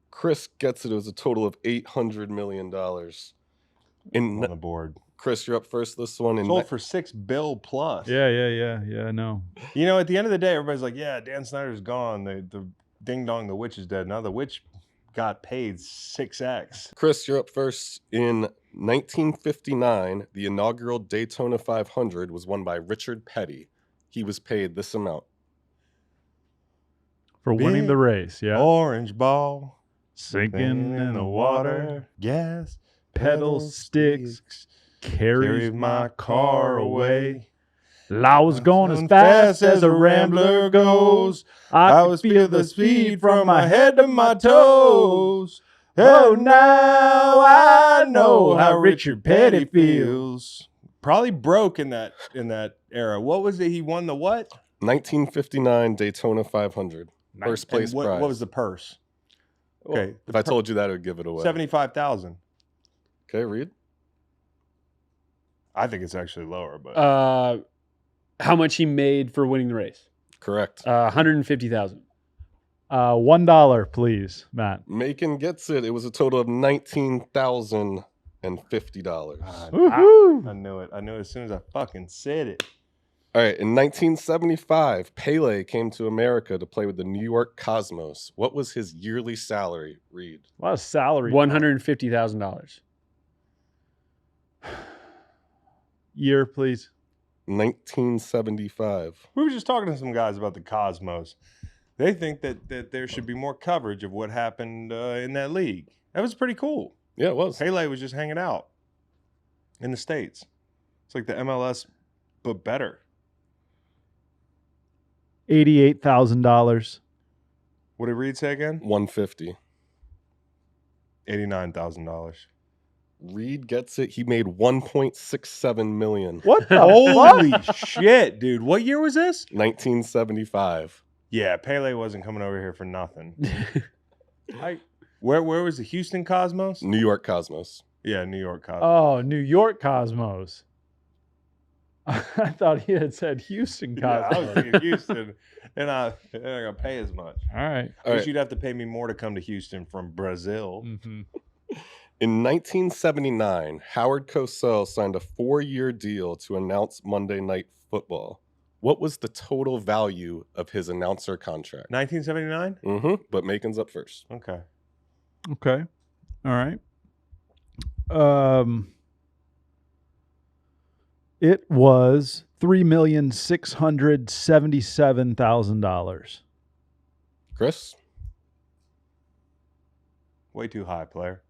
Chris gets it. It was a total of $800 million. On the board. Chris, you're up first this one. Sold for $6 billion plus. Yeah, I know. You know, at the end of the day, everybody's like, yeah, Dan Snyder's gone. The ding dong, the witch is dead. Now the witch got paid 6x. Chris, you're up first. In 1959, the inaugural Daytona 500 was won by Richard Petty. He was paid this amount. For winning the race, yeah. Orange ball. Sinking in the water. Gas. Pedal sticks. Carries my car away. I was going as fast as a rambler goes. I could feel the speed from my head to my toes. Oh, now I know how Richard Petty feels. Probably broke in that era. What was it? He won the what? 1959 Daytona 500. First place And what, prize. what was the purse? Okay. If I told you that, it would give it away. 75,000. Okay, Reed. I think it's actually lower, but How much he made for winning the race? Correct. $150,000. $1, please, Matt. Macon gets it. It was a total of $19,050. Woohoo! I knew it. I knew it as soon as I fucking said it. All right. In 1975, Pele came to America to play with the New York Cosmos. What was his yearly salary, Reed? A lot of salary. $150,000. Year, please. 1975. We were just talking to some guys about the Cosmos. They think that there should be more coverage of what happened in that league. That was pretty cool. Yeah, it was. Pele was just hanging out in the States. It's like the MLS, but better. $88,000. What did Reed say again? 150. $89,000. Reed gets it. He made 1.67 million. What the Holy shit, dude. What year was this? 1975. Yeah, Pele wasn't coming over here for nothing. Where was the Houston Cosmos? New York Cosmos. Yeah, New York Cosmos. Oh, New York Cosmos. I thought he had said Houston Yeah, I was Cosmos. thinking Houston, and I ain't gonna pay as much. All right. I guess you'd have to pay me more to come to Houston from Brazil. Mm-hmm. In 1979, Howard Cosell signed a 4-year deal to announce Monday Night Football. What was the total value of his announcer contract? 1979? But Macon's up first. Okay. Okay. All right. It was $3,677,000. Chris? Way too high, player.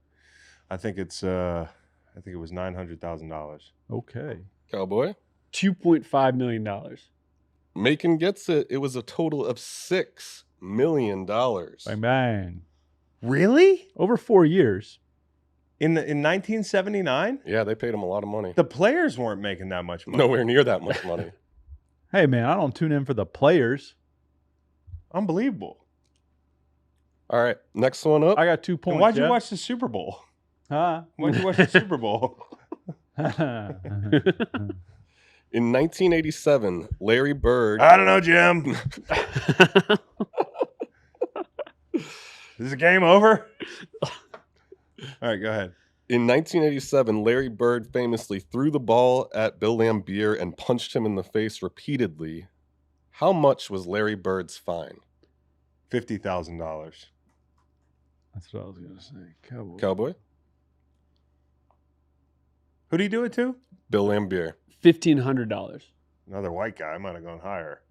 I think it was $900,000. Okay. Cowboy? $2.5 million. Macon gets it. It was a total of $6 million. Bang bang. Really? Over 4 years. In 1979? Yeah, they paid him a lot of money. The players weren't making that much money. Nowhere near that much money. Hey man, I don't tune in for the players. Unbelievable. All right, next one up. I got 2 points. And why'd you yeah? watch the Super Bowl? Huh? Why'd you watch the Super Bowl? In 1987, Larry Bird. I don't know, Jim. Is the game over? All right, go ahead. In 1987, Larry Bird famously threw the ball at Bill Laimbeer and punched him in the face repeatedly. How much was Larry Bird's fine? $50,000. That's what I was gonna say. Cowboy. Who do you do it to? Bill Lambier. $1,500. Another white guy. I might have gone higher.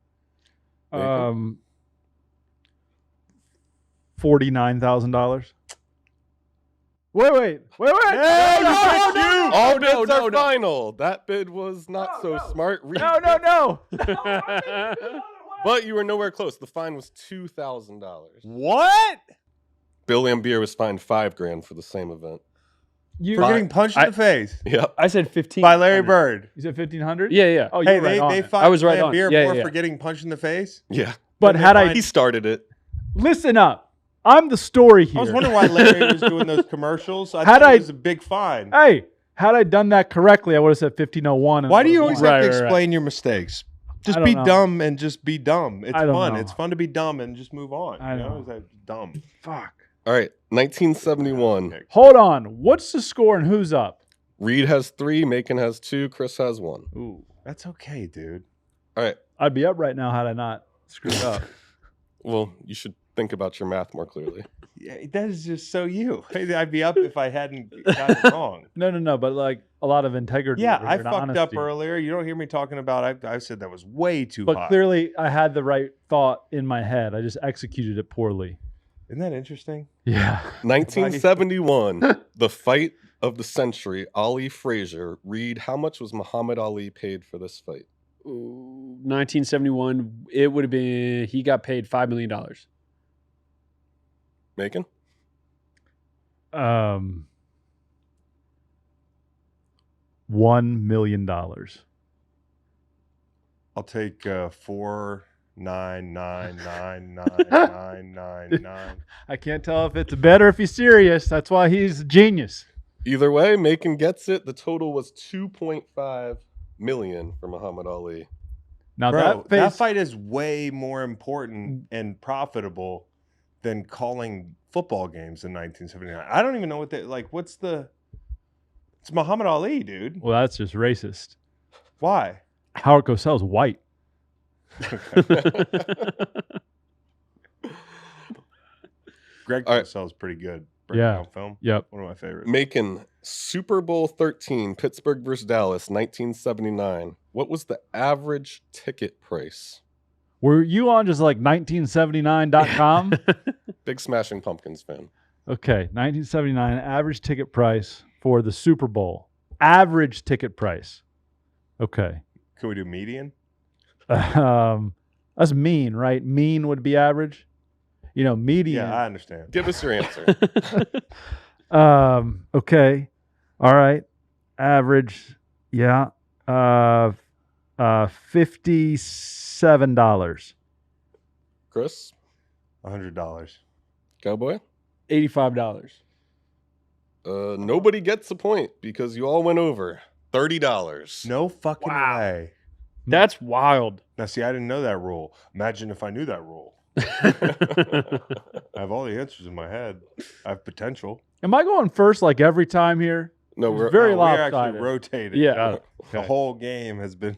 $49,000. Wait. All bids are final. That bid was not so smart. No. But you were nowhere close. The fine was $2,000. What? Bill Lambier was fined $5,000 for the same event. For getting punched in the face Yep. I said 15. by Larry Bird. You said 1,500? Yeah. Oh, you Hey, were right on they it. fined I was right on. Lambier Yeah. for getting punched in the face? Yeah. But He started it. listen up. I'm the story here. I was wondering why Larry was doing those commercials. I Had thought I- it was a big fine. Hey, had I done that correctly, I would have said 1,501. Why do you always have to Right. explain your mistakes? Just I be don't know. dumb and just be dumb. It's I don't fun. know. It's fun to be dumb and just move on. I you know. It's like dumb. Fuck. All right. 1971. Okay. Hold on. What's the score and who's up? Reed has 3. Macon has 2. Chris has 1. Ooh. That's okay, dude. All right. I'd be up right now had I not screwed up. Well, you should think about your math more clearly. Yeah, that is just so you. I'd be up if I hadn't got it wrong. No, but like a lot of integrity. Yeah, over I here and fucked up honesty. earlier. You don't hear me talking about. I said that was way too But high. clearly, I had the right thought in my head. I just executed it poorly. Isn't that interesting? Yeah. 1971. The fight of the century. Ali Frazier. Reed, how much was Muhammad Ali paid for this fight? 1971. It would have been. He got paid $5 million. Macon? $1 million. I'll take 4,999,999. I can't tell if it's better if he's serious. That's why he's a genius. Either way, Macon gets it. The total was $2.5 million for Muhammad Ali. Now Bro, that that fight is way more important and profitable than calling football games in 1979. I don't even know what they like. What's the? It's Muhammad Ali, dude. Well, that's just racist. Why? Howard Cosell's white. Greg All right. Cosell's pretty good. Breaking Yeah. down film. Yep. One of my favorites. Macon, Super Bowl 13, Pittsburgh versus Dallas, 1979. What was the average ticket price? Were you on just like 1979.com? Big Smashing Pumpkins fan. Okay, 1979 average ticket price for the Super Bowl. Average ticket price. Okay. Can we do median? That's mean, right? Mean would be average. You know, median. Yeah, I understand. Give us your answer. Okay. All right. Average. Yeah. $57. Chris? $100. Cowboy? $85. Nobody gets a point because you all went over. $30. No fucking Wow. way. That's wild. Now, see, I didn't know that rule. Imagine if I knew that rule. I have all the answers in my head. I have potential. Am I going first like every time here? No, It's we're very We're actually lopsided. rotated. Yeah. Got it. The Okay. whole game has been.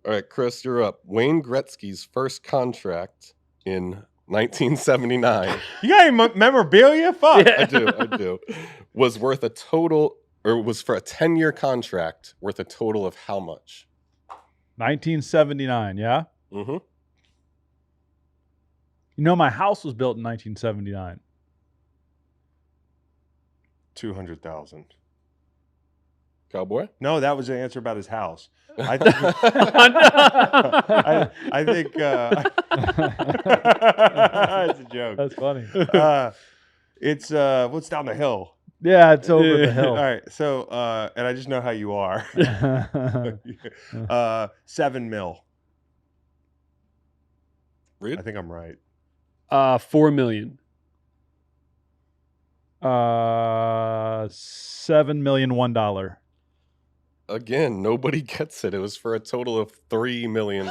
all right. Chris, you're up. Wayne Gretzky's first contract in 1979. You got any memorabilia? Fuck. I do. Was worth a total, or was for a 10-year contract worth a total of how much? 1979, yeah? Mm-hmm. You know, my house was built in 1979. 200,000. Cowboy? No, that was the answer about his house. I think. I think. It's a joke. That's funny. It's what's down the hill. Yeah, it's over the hill. All right. So, and I just know how you are. 7 mil. Reed? I think I'm right. $4 million. $7,001,001. Again, nobody gets it. It was for a total of $3 million.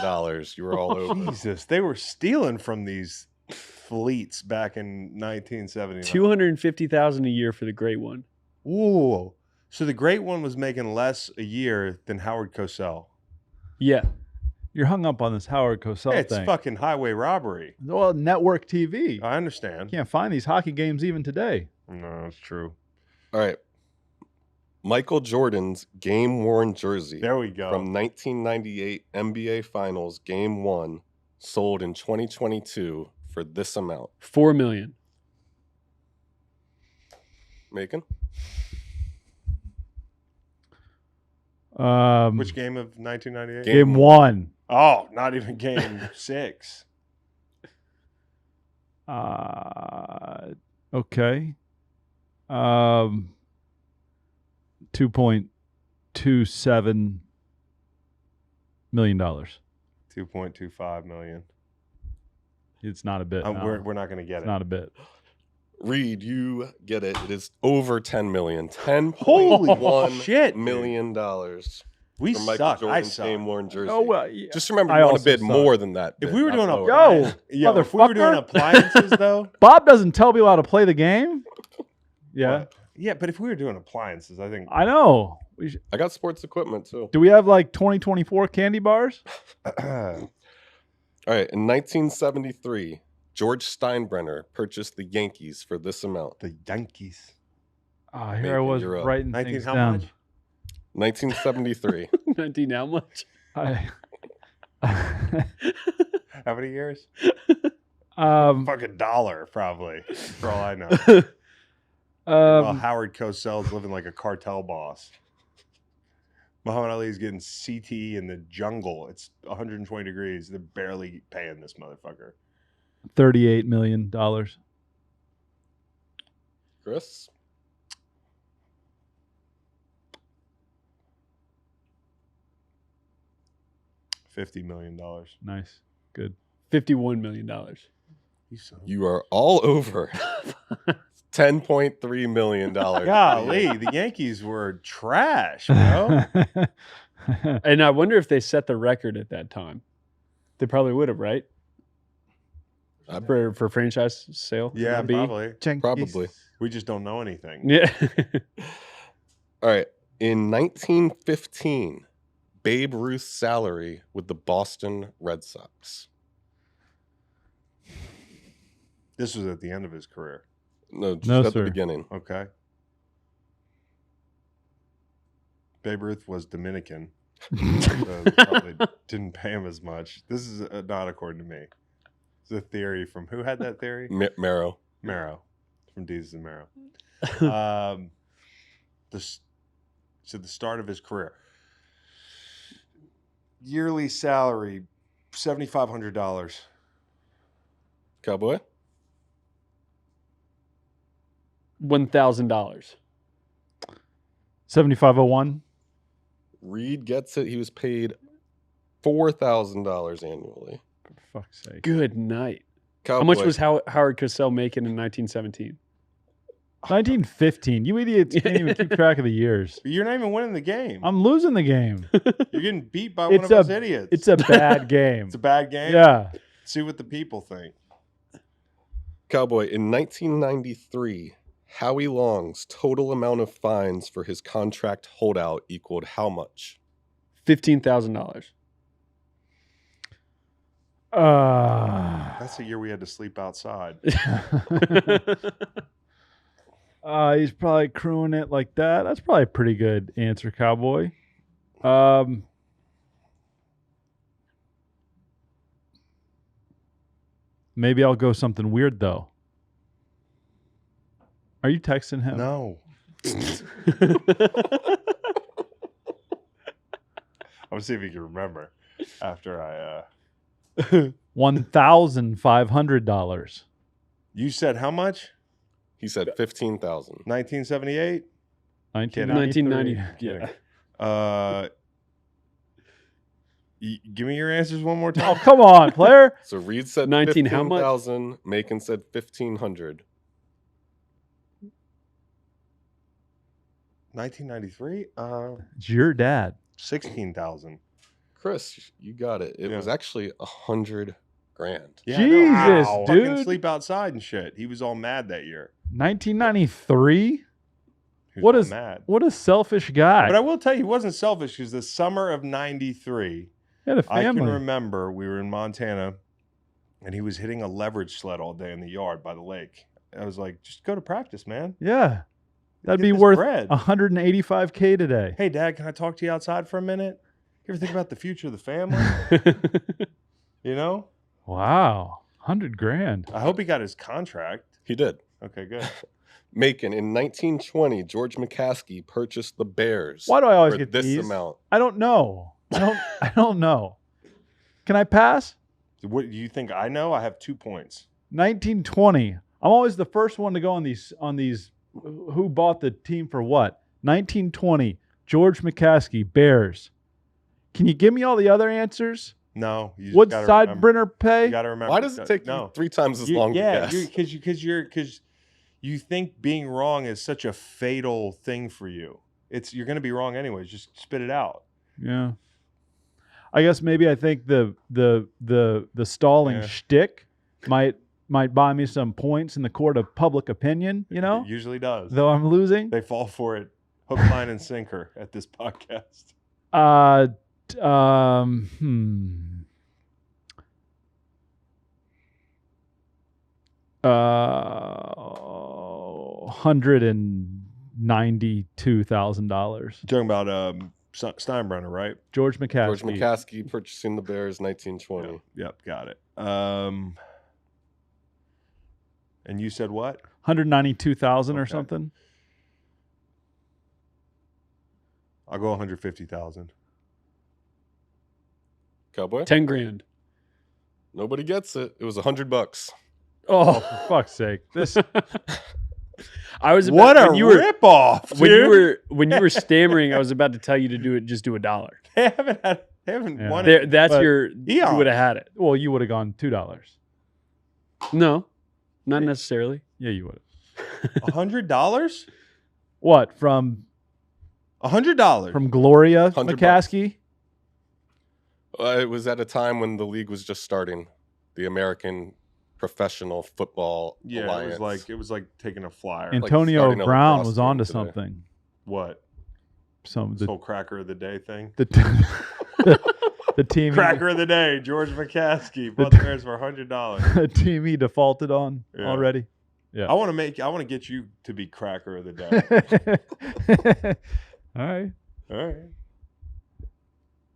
You were all over. Jesus, they were stealing from these fleets back in 1979. $250,000 a year for the great one. Ooh. So the great one was making less a year than Howard Cosell. Yeah. You're hung up on this Howard Cosell It's thing. fucking highway robbery. Well, network TV. I understand. Can't find these hockey games even today. No, it's true. All right. Michael Jordan's game-worn jersey There we go. from 1998 NBA Finals Game 1 sold in 2022 for this amount. $4 million. Macon? Which game of 1998? Game 1. Oh, not even game 6. Okay. $2.27 million. $2.25 million. It's not a bit. No. We're not going to get It's it. not a bit. Reed, you get it. It is over 10 million. Holy $10.1 shit, million dollars We for Michael suck. I Jordan's suck. game-worn jersey. Oh, well, yeah. Just remember, I you want also to bid suck. more than that. If bid, we were not doing lower. Yo, if we were doing motherfucker. appliances though, Bob doesn't tell people how to play the game. Yeah, yeah, but if we were doing appliances, I think I know. I got sports equipment too. Do we have like 2024 candy bars? All right, in 1973, George Steinbrenner purchased the Yankees for this amount. the Yankees. Oh, here Maybe I was you're up. writing 19 things how down. much? 1973. 19 how much? I, How many years? Fucking $1 probably, for all I know. While Howard Cosell's living like a cartel boss. Muhammad Ali's getting CT in the jungle. It's 120 degrees. They're barely paying this motherfucker. $38 million. Chris? $50 million. Nice. Good. $51 million. You are all over. $10.3 million. Golly, the Yankees were trash, bro. And I wonder if they set the record at that time. They probably would have, right? For franchise sale? Yeah, Would that be? probably. Probably. We just don't know anything. Yeah. All right. In 1915, Babe Ruth's salary with the Boston Red Sox. This was at the end of his career. No, just No, at sir. the beginning. Okay. Babe Ruth was Dominican. So probably didn't pay him as much. This is not according to me. It's a theory from who had that theory? Marrow. Marrow. From Deez and Marrow. So the start of his career. Yearly salary, $7,500. Cowboy? $1,000. 7501. Reed gets it. He was paid $4,000 annually. For fuck's sake. Good night. Cowboy. How much was Howard Cosell making in 1917? 1915. You idiots can't even keep track of the years. You're not even winning the game. I'm losing the game. You're getting beat by one It's of those idiots. It's a bad game. It's a bad game? Yeah. See what the people think. Cowboy, in 1993, Howie Long's total amount of fines for his contract holdout equaled how much? $15,000. That's the year we had to sleep outside. He's probably crewing it like that. That's probably a pretty good answer, Cowboy. Maybe I'll go something weird though. Are you texting him? No. I want to see if you can remember after I. $1,500. You said how much? He said 15,000. 1978? 1990. Yeah. Give me your answers one more Oh, time. come on, player. So Reed said 19 how much? 15,000. Macon said 1,500. 1993? It's your dad. 16,000. Chris, you got it. It Yeah. was actually $100,000. Yeah, I know. Jesus, Fucking dude. sleep outside and shit. He was all mad that year. 1993? He was What all is mad? what a selfish guy. But I will tell you, he wasn't selfish because the summer of 93, He had a I can family. remember we were in Montana, and he was hitting a leverage sled all day in the yard by the lake. I was like, just go to practice, man. Yeah. That'd Get be this worth bread. $185K today. Hey, Dad, can I talk to you outside for a minute? You ever think about the future of the family? You know? Wow. $100,000. I hope he got his contract. He did. Okay, good. Macon, in 1920, George McCaskey purchased the Bears Why do I always for get this these? amount. I don't know. I don't know. Can I pass? What do you think I know? I have 2 points. 1920. I'm always the first one to go on these who bought the team for what? 1920. George McCaskey, Bears. Can you give me all the other answers? No. You just What gotta side remember. Brenner pay? You got to remember. Why does it take you 3 times as long to guess? Because you think being wrong is such a fatal thing for you. You're going to be wrong anyways. Just spit it out. Yeah. I guess maybe I think the stalling Yeah. shtick might buy me some points in the court of public opinion, you know? It usually does. Though I'm losing. They fall for it, hook, line, and sinker at this podcast. $192,000. Talking about Steinbrenner, right? George McCaskey. George McCaskey purchasing the Bears 1920. Yep, got it. And you said what? 192,000 or Okay. something. I'll go 150,000. Cowboy? 10 grand. Nobody gets it. It was $100. Oh, for fuck's sake! This I was What about, a ripoff, dude! when you were stammering, I was about to tell you to do it. Just do $1. They haven't Yeah. won There, it. that's but your. You Eon. would have had it. well, you would have gone $2. No, not necessarily. Yeah, you would have. $100? What from $100. from Gloria $100. McCaskey? It was at a time when the league was just starting. The American Professional Football Yeah, Alliance. it was like taking a flyer. Antonio starting a Brown lacrosse was team onto today. something. What? Some This whole cracker of the day thing? the team Cracker of the day, George McCaskey bought the Bears for $100. the team he defaulted on Yeah. already. Yeah. I want to get you to be cracker of the day. All right. All right.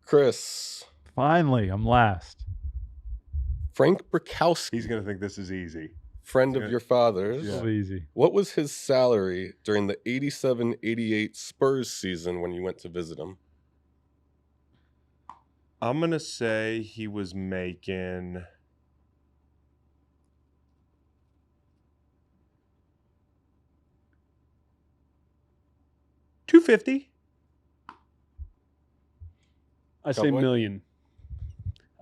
Chris, Finally, I'm last. Frank Brikowski, He's gonna think this is easy. friend of your father's. Yeah. So easy. What was his salary during the 87-88 Spurs season when you went to visit him? I'm gonna say he was making $250. I say Cowboy? million.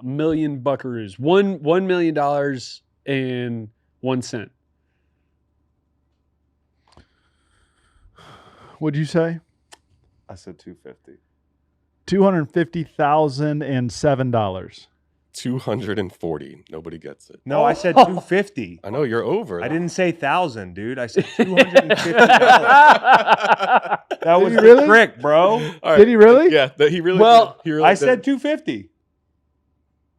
$1 million buckaroos. $1 million and 1 cent. What'd you say? I said $250. $250,007. 240. Nobody gets it. No, I said $250. I know you're over. I didn't say 1,000, dude. I said $250. That was he the really? trick, bro. All right. Did he really? Yeah, he really. Well, did. He really I did. said $250.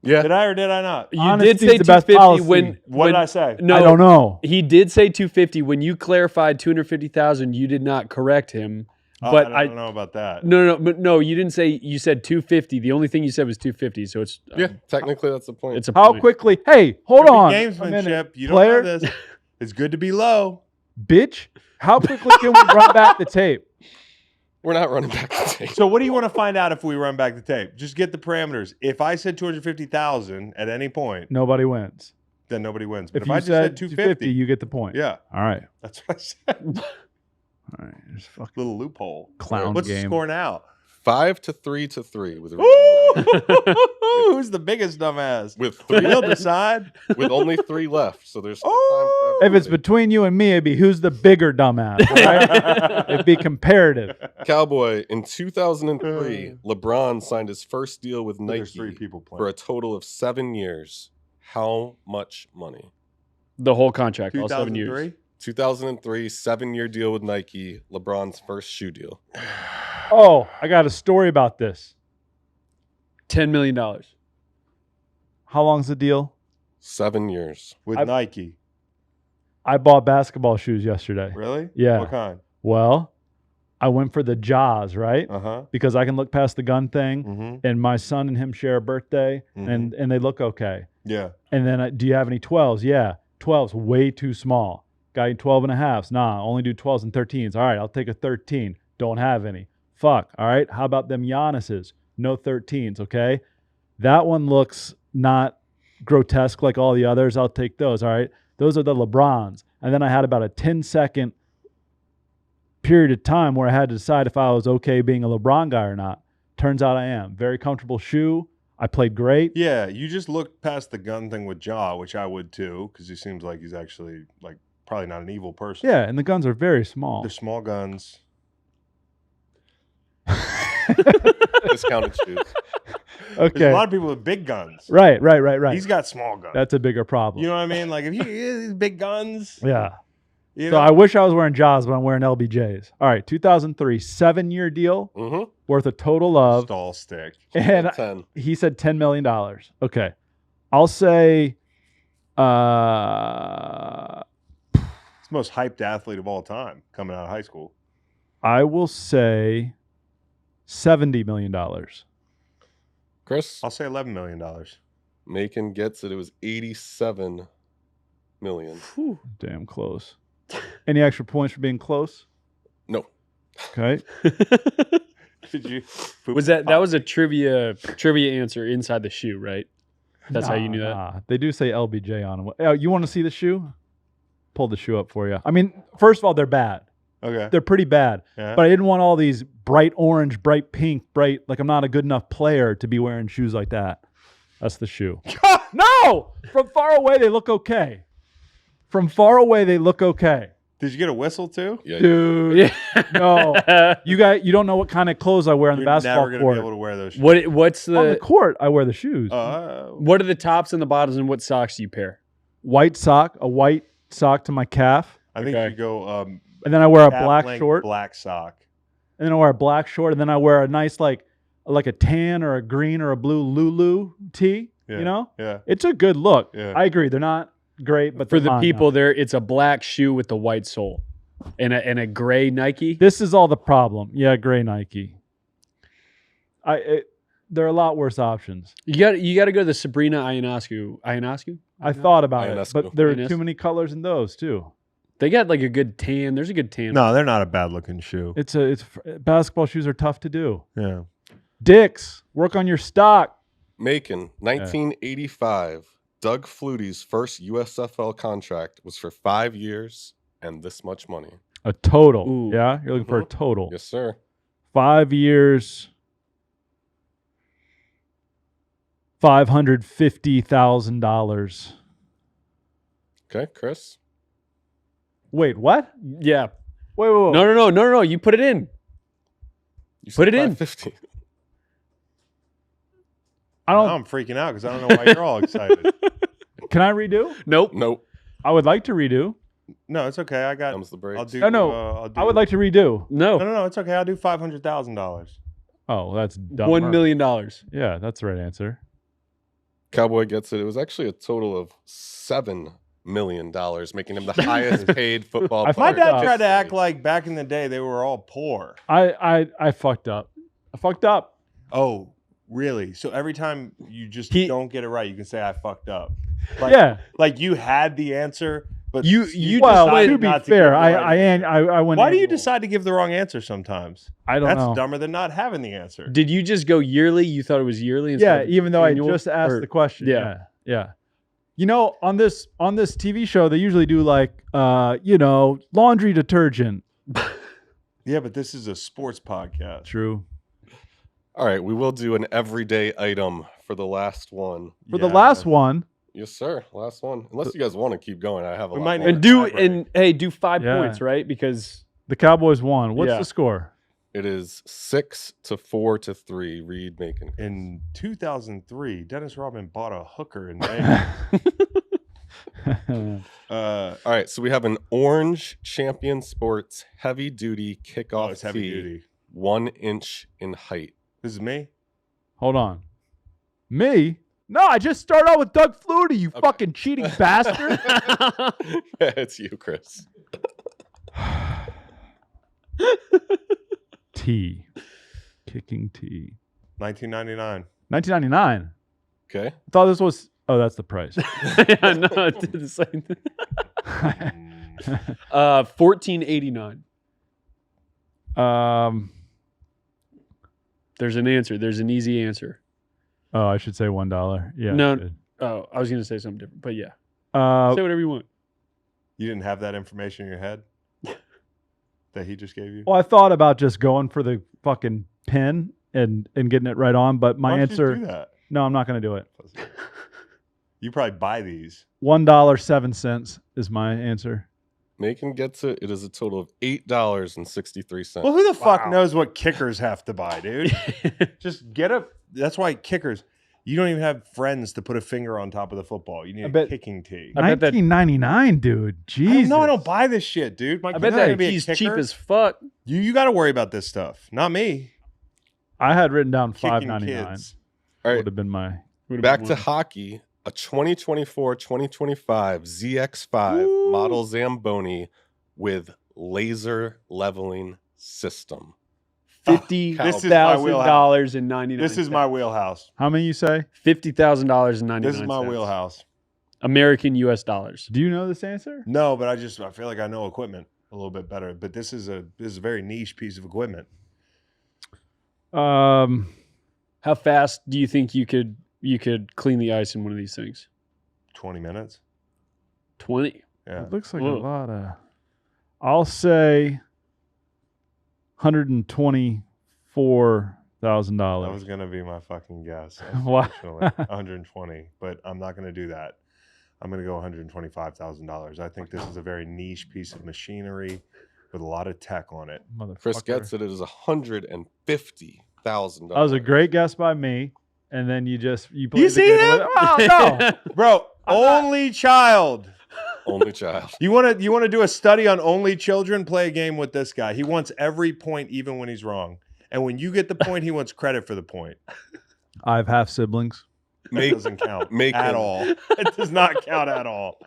Yeah. Did I or did I not? You Honesty's did say the best 250 policy. when. What did I say? No, I don't know. He did say 250 when you clarified 250,000. You did not correct him. But I don't know about that. No, you didn't say. You said 250. The only thing you said was 250. So it's Yeah, technically that's the point. It's a How point. quickly? Hey, hold Could be on. A gamesmanship. minute. You don't Player, know this. It's good to be low. bitch. How quickly can we run back the tape? We're not running back the tape. So what do you want to find out if we run back the tape? Just get the parameters. If I said 250,000 at any point, Nobody wins. then nobody wins. But If if I you just said said 250, you get the point. yeah, All right. that's what I said. All right. There's a fucking Little loophole. clown What's the game. score now? 5-3 with Who's the biggest dumbass? with We'll decide. with only 3 left. So there's still time Oh! for If it's everybody. between you and me, it'd be who's the bigger dumbass. All right? It'd be comparative. Cowboy in 2003, LeBron signed his first deal with There's 3 Nike people for playing. a total of 7 years. How much money? the whole contract, all 7 years. 2003? 2003, 7-year deal with Nike. LeBron's first shoe deal. Oh, I got a story about this. $10 million. How long's the deal? 7 years. With I- Nike. I bought basketball shoes yesterday. Really? Yeah. What kind? Well, I went for the Jaws, right? Uh-huh. Because I can look past the gun thing, Mm-hmm. and my son and him share a birthday, and they look okay. Yeah. And then, do you have any 12s? Yeah. 12s, way too small. Got any 12 and a halves? Nah, only do 12s and 13s. All right, I'll take a 13. Don't have any. Fuck. All right, how about them Giannis's? No 13s, okay? That one looks not grotesque like all the others. I'll take those, all right? Those are the LeBrons. And then I had about a 10-second period of time where I had to decide if I was okay being a LeBron guy or not. Turns out I am. Very comfortable shoe. I played great. Yeah, you just looked past the gun thing with Ja, which I would too, because he seems like he's actually like probably not an evil person. Yeah, and the guns are very small. They're small guns. Discounted shoes. There's Okay. a lot of people with big guns. Right. He's got small guns. That's a bigger problem. You know what I mean? Like if he has big guns. Yeah. You So know? I wish I was wearing Jaws, but I'm wearing LBJs. All right, 2003, 7-year deal Mm-hmm. worth a total of, stall stick. and 10. he said $10 million. Okay. I'll say, It's the most hyped athlete of all time coming out of high school. I will say $70 million. Chris, I'll say $11 million. Macon gets it. It was 87 million. Damn close. Any extra points for being close? No. Okay. Did you? Was that was a trivia answer inside the shoe, right? That's how you knew that. Nah. They do say LBJ on them. Oh, you want to see the shoe? Pull the shoe up for you. I mean, first of all, they're bad. Okay. They're pretty bad. Yeah. But I didn't want all these bright orange, bright pink, bright, like I'm not a good enough player to be wearing shoes like that. That's the shoe. No! From far away, they look okay. From far away, they look okay. Did you get a whistle too? Yeah. Dude, Yeah. no. You don't know what kind of clothes I wear on the You're basketball never gonna court. be able to wear those shoes. What's On the the court, I wear the shoes. what are the tops and the bottoms, and what socks do you pair? White sock, a white sock to my calf, I think Okay. you go and then I wear a calf black length short. black sock. And then I wear a black short, and then I wear a nice like a tan or a green or a blue Lulu tee. Yeah. You know, Yeah. it's a good look. Yeah. I agree. They're not great, but For they're the fine people now. there, it's a black shoe with the white sole, and a gray Nike. This is all the problem. Yeah, gray Nike. There are a lot worse options. You got to go to the Sabrina Ionescu. I thought about it, Ionescu. but there are Ionescu. too many colors in those too. They got like a good tan. There's a good tan. No, they're not a bad looking shoe. Basketball shoes are tough to do. Yeah. Dicks, work on your stock. Macon, 1985. Doug Flutie's first USFL contract was for 5 years and this much money. A total. Ooh. Yeah, you're looking for a total. Yes, sir. 5 years. $550,000. Okay, Chris. Wait, what? Yeah. Wait. No. You put it in. You Put said it in. 550. I Now don't. I'm freaking out because I don't know why you're all excited. Can I redo? Nope. Nope. I would like to redo. No, it's okay. I got. Comes the breaks. I'll do. No. I'll do, I would like to redo. No. No. It's okay. I'll do $500,000. Oh, that's dumb. $1 million. Yeah, that's the right answer. Cowboy gets it. It was actually a total of $7 million, making him the highest paid football I player. My dad Fucked tried to in act history. like back in the day they were all poor. I fucked up. I fucked up. Oh, really? So every time you just don't get it right, you can say I fucked up. Like, Yeah. Like you had the answer, but You Well, decided to be not fair, give the right I went. Why do you annual. decide to give the wrong answer sometimes? I don't That's know. dumber than not having the answer. Did you just go yearly? You thought it was yearly? Yeah, instead of even though annual? I just asked Or- the question. yeah. Yeah. You know, on this TV show, they usually do like, laundry detergent. Yeah, but this is a sports podcast. True. All right, we will do an everyday item for the last one. For the last one, Yes, sir. Last one. Unless you guys want to keep going, I have a We lot might more. need- do 5 Yeah. points, right? Because the Cowboys won. What's Yeah. the score? It is 6-4-3. Reed Macon. In 2003, Dennis Rodman bought a hooker in Vegas. All right, so we have an orange Champion Sports heavy duty kickoff it's heavy tee, duty. 1 inch in height. This is me. Hold on. Me? No, I just started out with Doug Flutie, you fucking cheating bastard. Yeah, it's you, Chris. T. Kicking T. 1999. 1999. Okay. I thought this was. Oh, that's the price. Yeah, no, I did the same thing. 1489. There's an answer. There's an easy answer. Oh, I should say $1. Yeah. No. I should. Oh, I was going to say something different, but yeah. Uh, Say whatever you want. You didn't have that information in your head that he just gave you? well, I thought about just going for the fucking pin and getting it right on, but my Why don't you answer. do that? No, I'm not going to do it. You probably buy these. $1.07 is my answer. Macon gets it. It is a total of $8.63. Well, who the fuck knows what kickers have to buy, dude? Just get a. That's why kickers. You don't even have friends to put a finger on top of the football. You need a kicking tee. I bet that- 1999, dude. Jesus. No, I don't buy this shit, dude. My I kid's bet not gonna that be a he's kicker. cheap as fuck. You got to worry about this stuff, not me. I had written down Kicking $5.99. kids. All right, Would have been my. back to hockey. A 2024-2025 ZX5 model Zamboni with laser leveling system. $50,000.99. This is my wheelhouse. How many you say? $50,000.99. This is my wheelhouse. American US dollars. Do you know this answer? No, but I feel like I know equipment a little bit better. But this is a very niche piece of equipment. How fast do you think you could clean the ice in one of these things? 20 minutes. 20. Yeah. It looks like Whoa. a lot of. I'll say $124,000. That was gonna be my fucking guess. Why? Unfortunately, 120, but I'm not gonna do that. I'm gonna go $125,000. I think this is a very niche piece of machinery with a lot of tech on it. Chris Motherfucker. gets it. It is $150,000. That was a great guess by me, and then you played You the see game that? with- Oh no! Bro, only child. only child. You want to do a study on only children? Play a game with this guy. He wants every point, even when he's wrong. And when you get the point, he wants credit for the point. I have half siblings. That doesn't count Macon. at all. It does not count at all.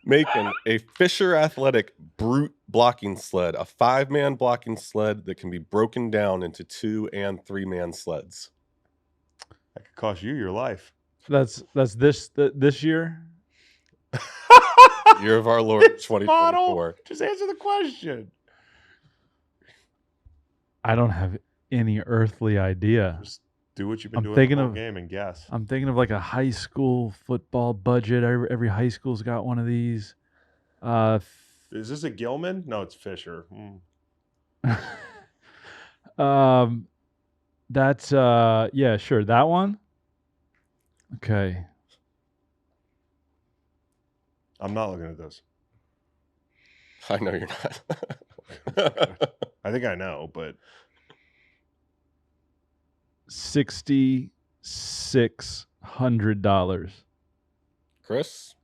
Macon, a Fisher Athletic Brute blocking sled, a 5-man blocking sled that can be broken down into 2- and 3-man sleds. That could cost you your life. That's this year. Year of our Lord, It's 2024. model. Just answer the question. I don't have any earthly idea. Just do what you've been I'm doing thinking the whole of- game and guess. I'm thinking of like a high school football budget. Every high school's got one of these. Is this a Gilman? No, it's Fisher. That's yeah, sure, that one. Okay. I'm not looking at this. I know you're not. I think I know, but $6,600. Chris,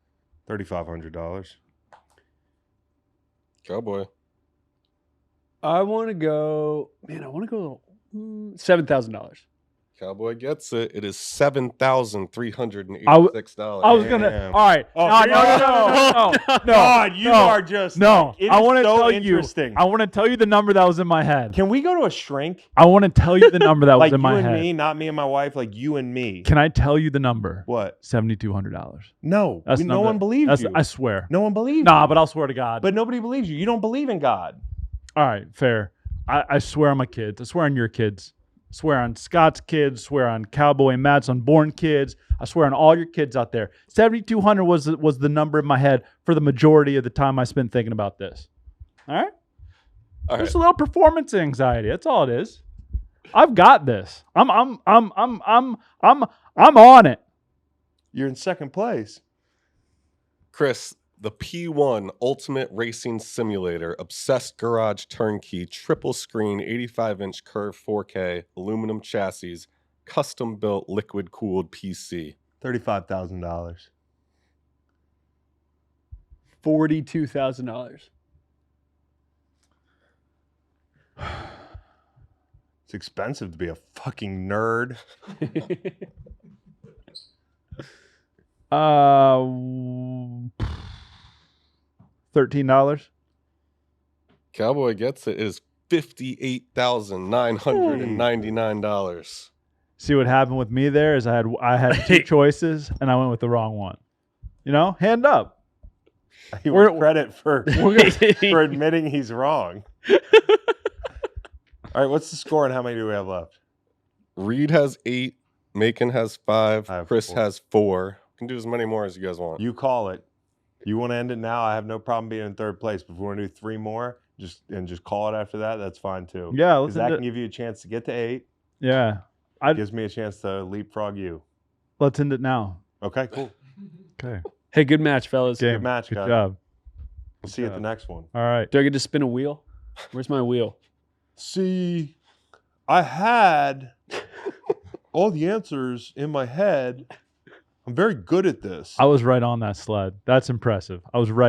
$3,500. Cowboy. I want to go $7,000. Cowboy gets it. It is $7,386. I was gonna. Damn. All right. Oh, no. God, you no, are just no. It I is want to so tell you. interesting. I want to tell you the number that was in my head. Can we go to a shrink? I want to tell you the number that was Like in you my and head. me, not me and my wife. Like you and me. Can I tell you the number? What? $7,200. No, That's no one believes you. I swear. No one believes Nah, you. but I'll swear to God. But nobody believes you. You don't believe in God. All right, fair. I swear on my kids. I swear on your kids. I swear on Scott's kids. Swear on Cowboy and Matt's unborn kids. I swear on all your kids out there. 7,200 was the number in my head for the majority of the time I spent thinking about this. All right. All Just right. a little performance anxiety. That's all it is. I've got this. I'm on it. You're in second place. Chris, the P1 Ultimate Racing Simulator, Obsessed Garage Turnkey, triple screen, 85-inch curved 4K, aluminum chassis, custom built liquid cooled PC. $35,000. $42,000. It's expensive to be a fucking nerd. $13. Cowboy gets it. It is $58,999. See what happened with me there is I had two choices and I went with the wrong one. You know, hand up. He wants credit for admitting he's wrong. All right, what's the score and how many do we have left? Reed has 8. Macon has 5. I have Chris 4. has 4. Can do as many more as you guys want. You call it. You want to end it now? I have no problem being in third place. But if we want to do 3 more, just call it after that, that's fine too. Yeah, because that can give you a chance to get to 8. Yeah, gives me a chance to leapfrog you. Let's end it now. Okay, cool. Okay. Hey, good match, fellas. Game. Good match, Good guys. job. We'll see you at the next one. All right. Do I get to spin a wheel? Where's my wheel? See, I had all the answers in my head. I'm very good at this. I was right on that sled. That's impressive. I was right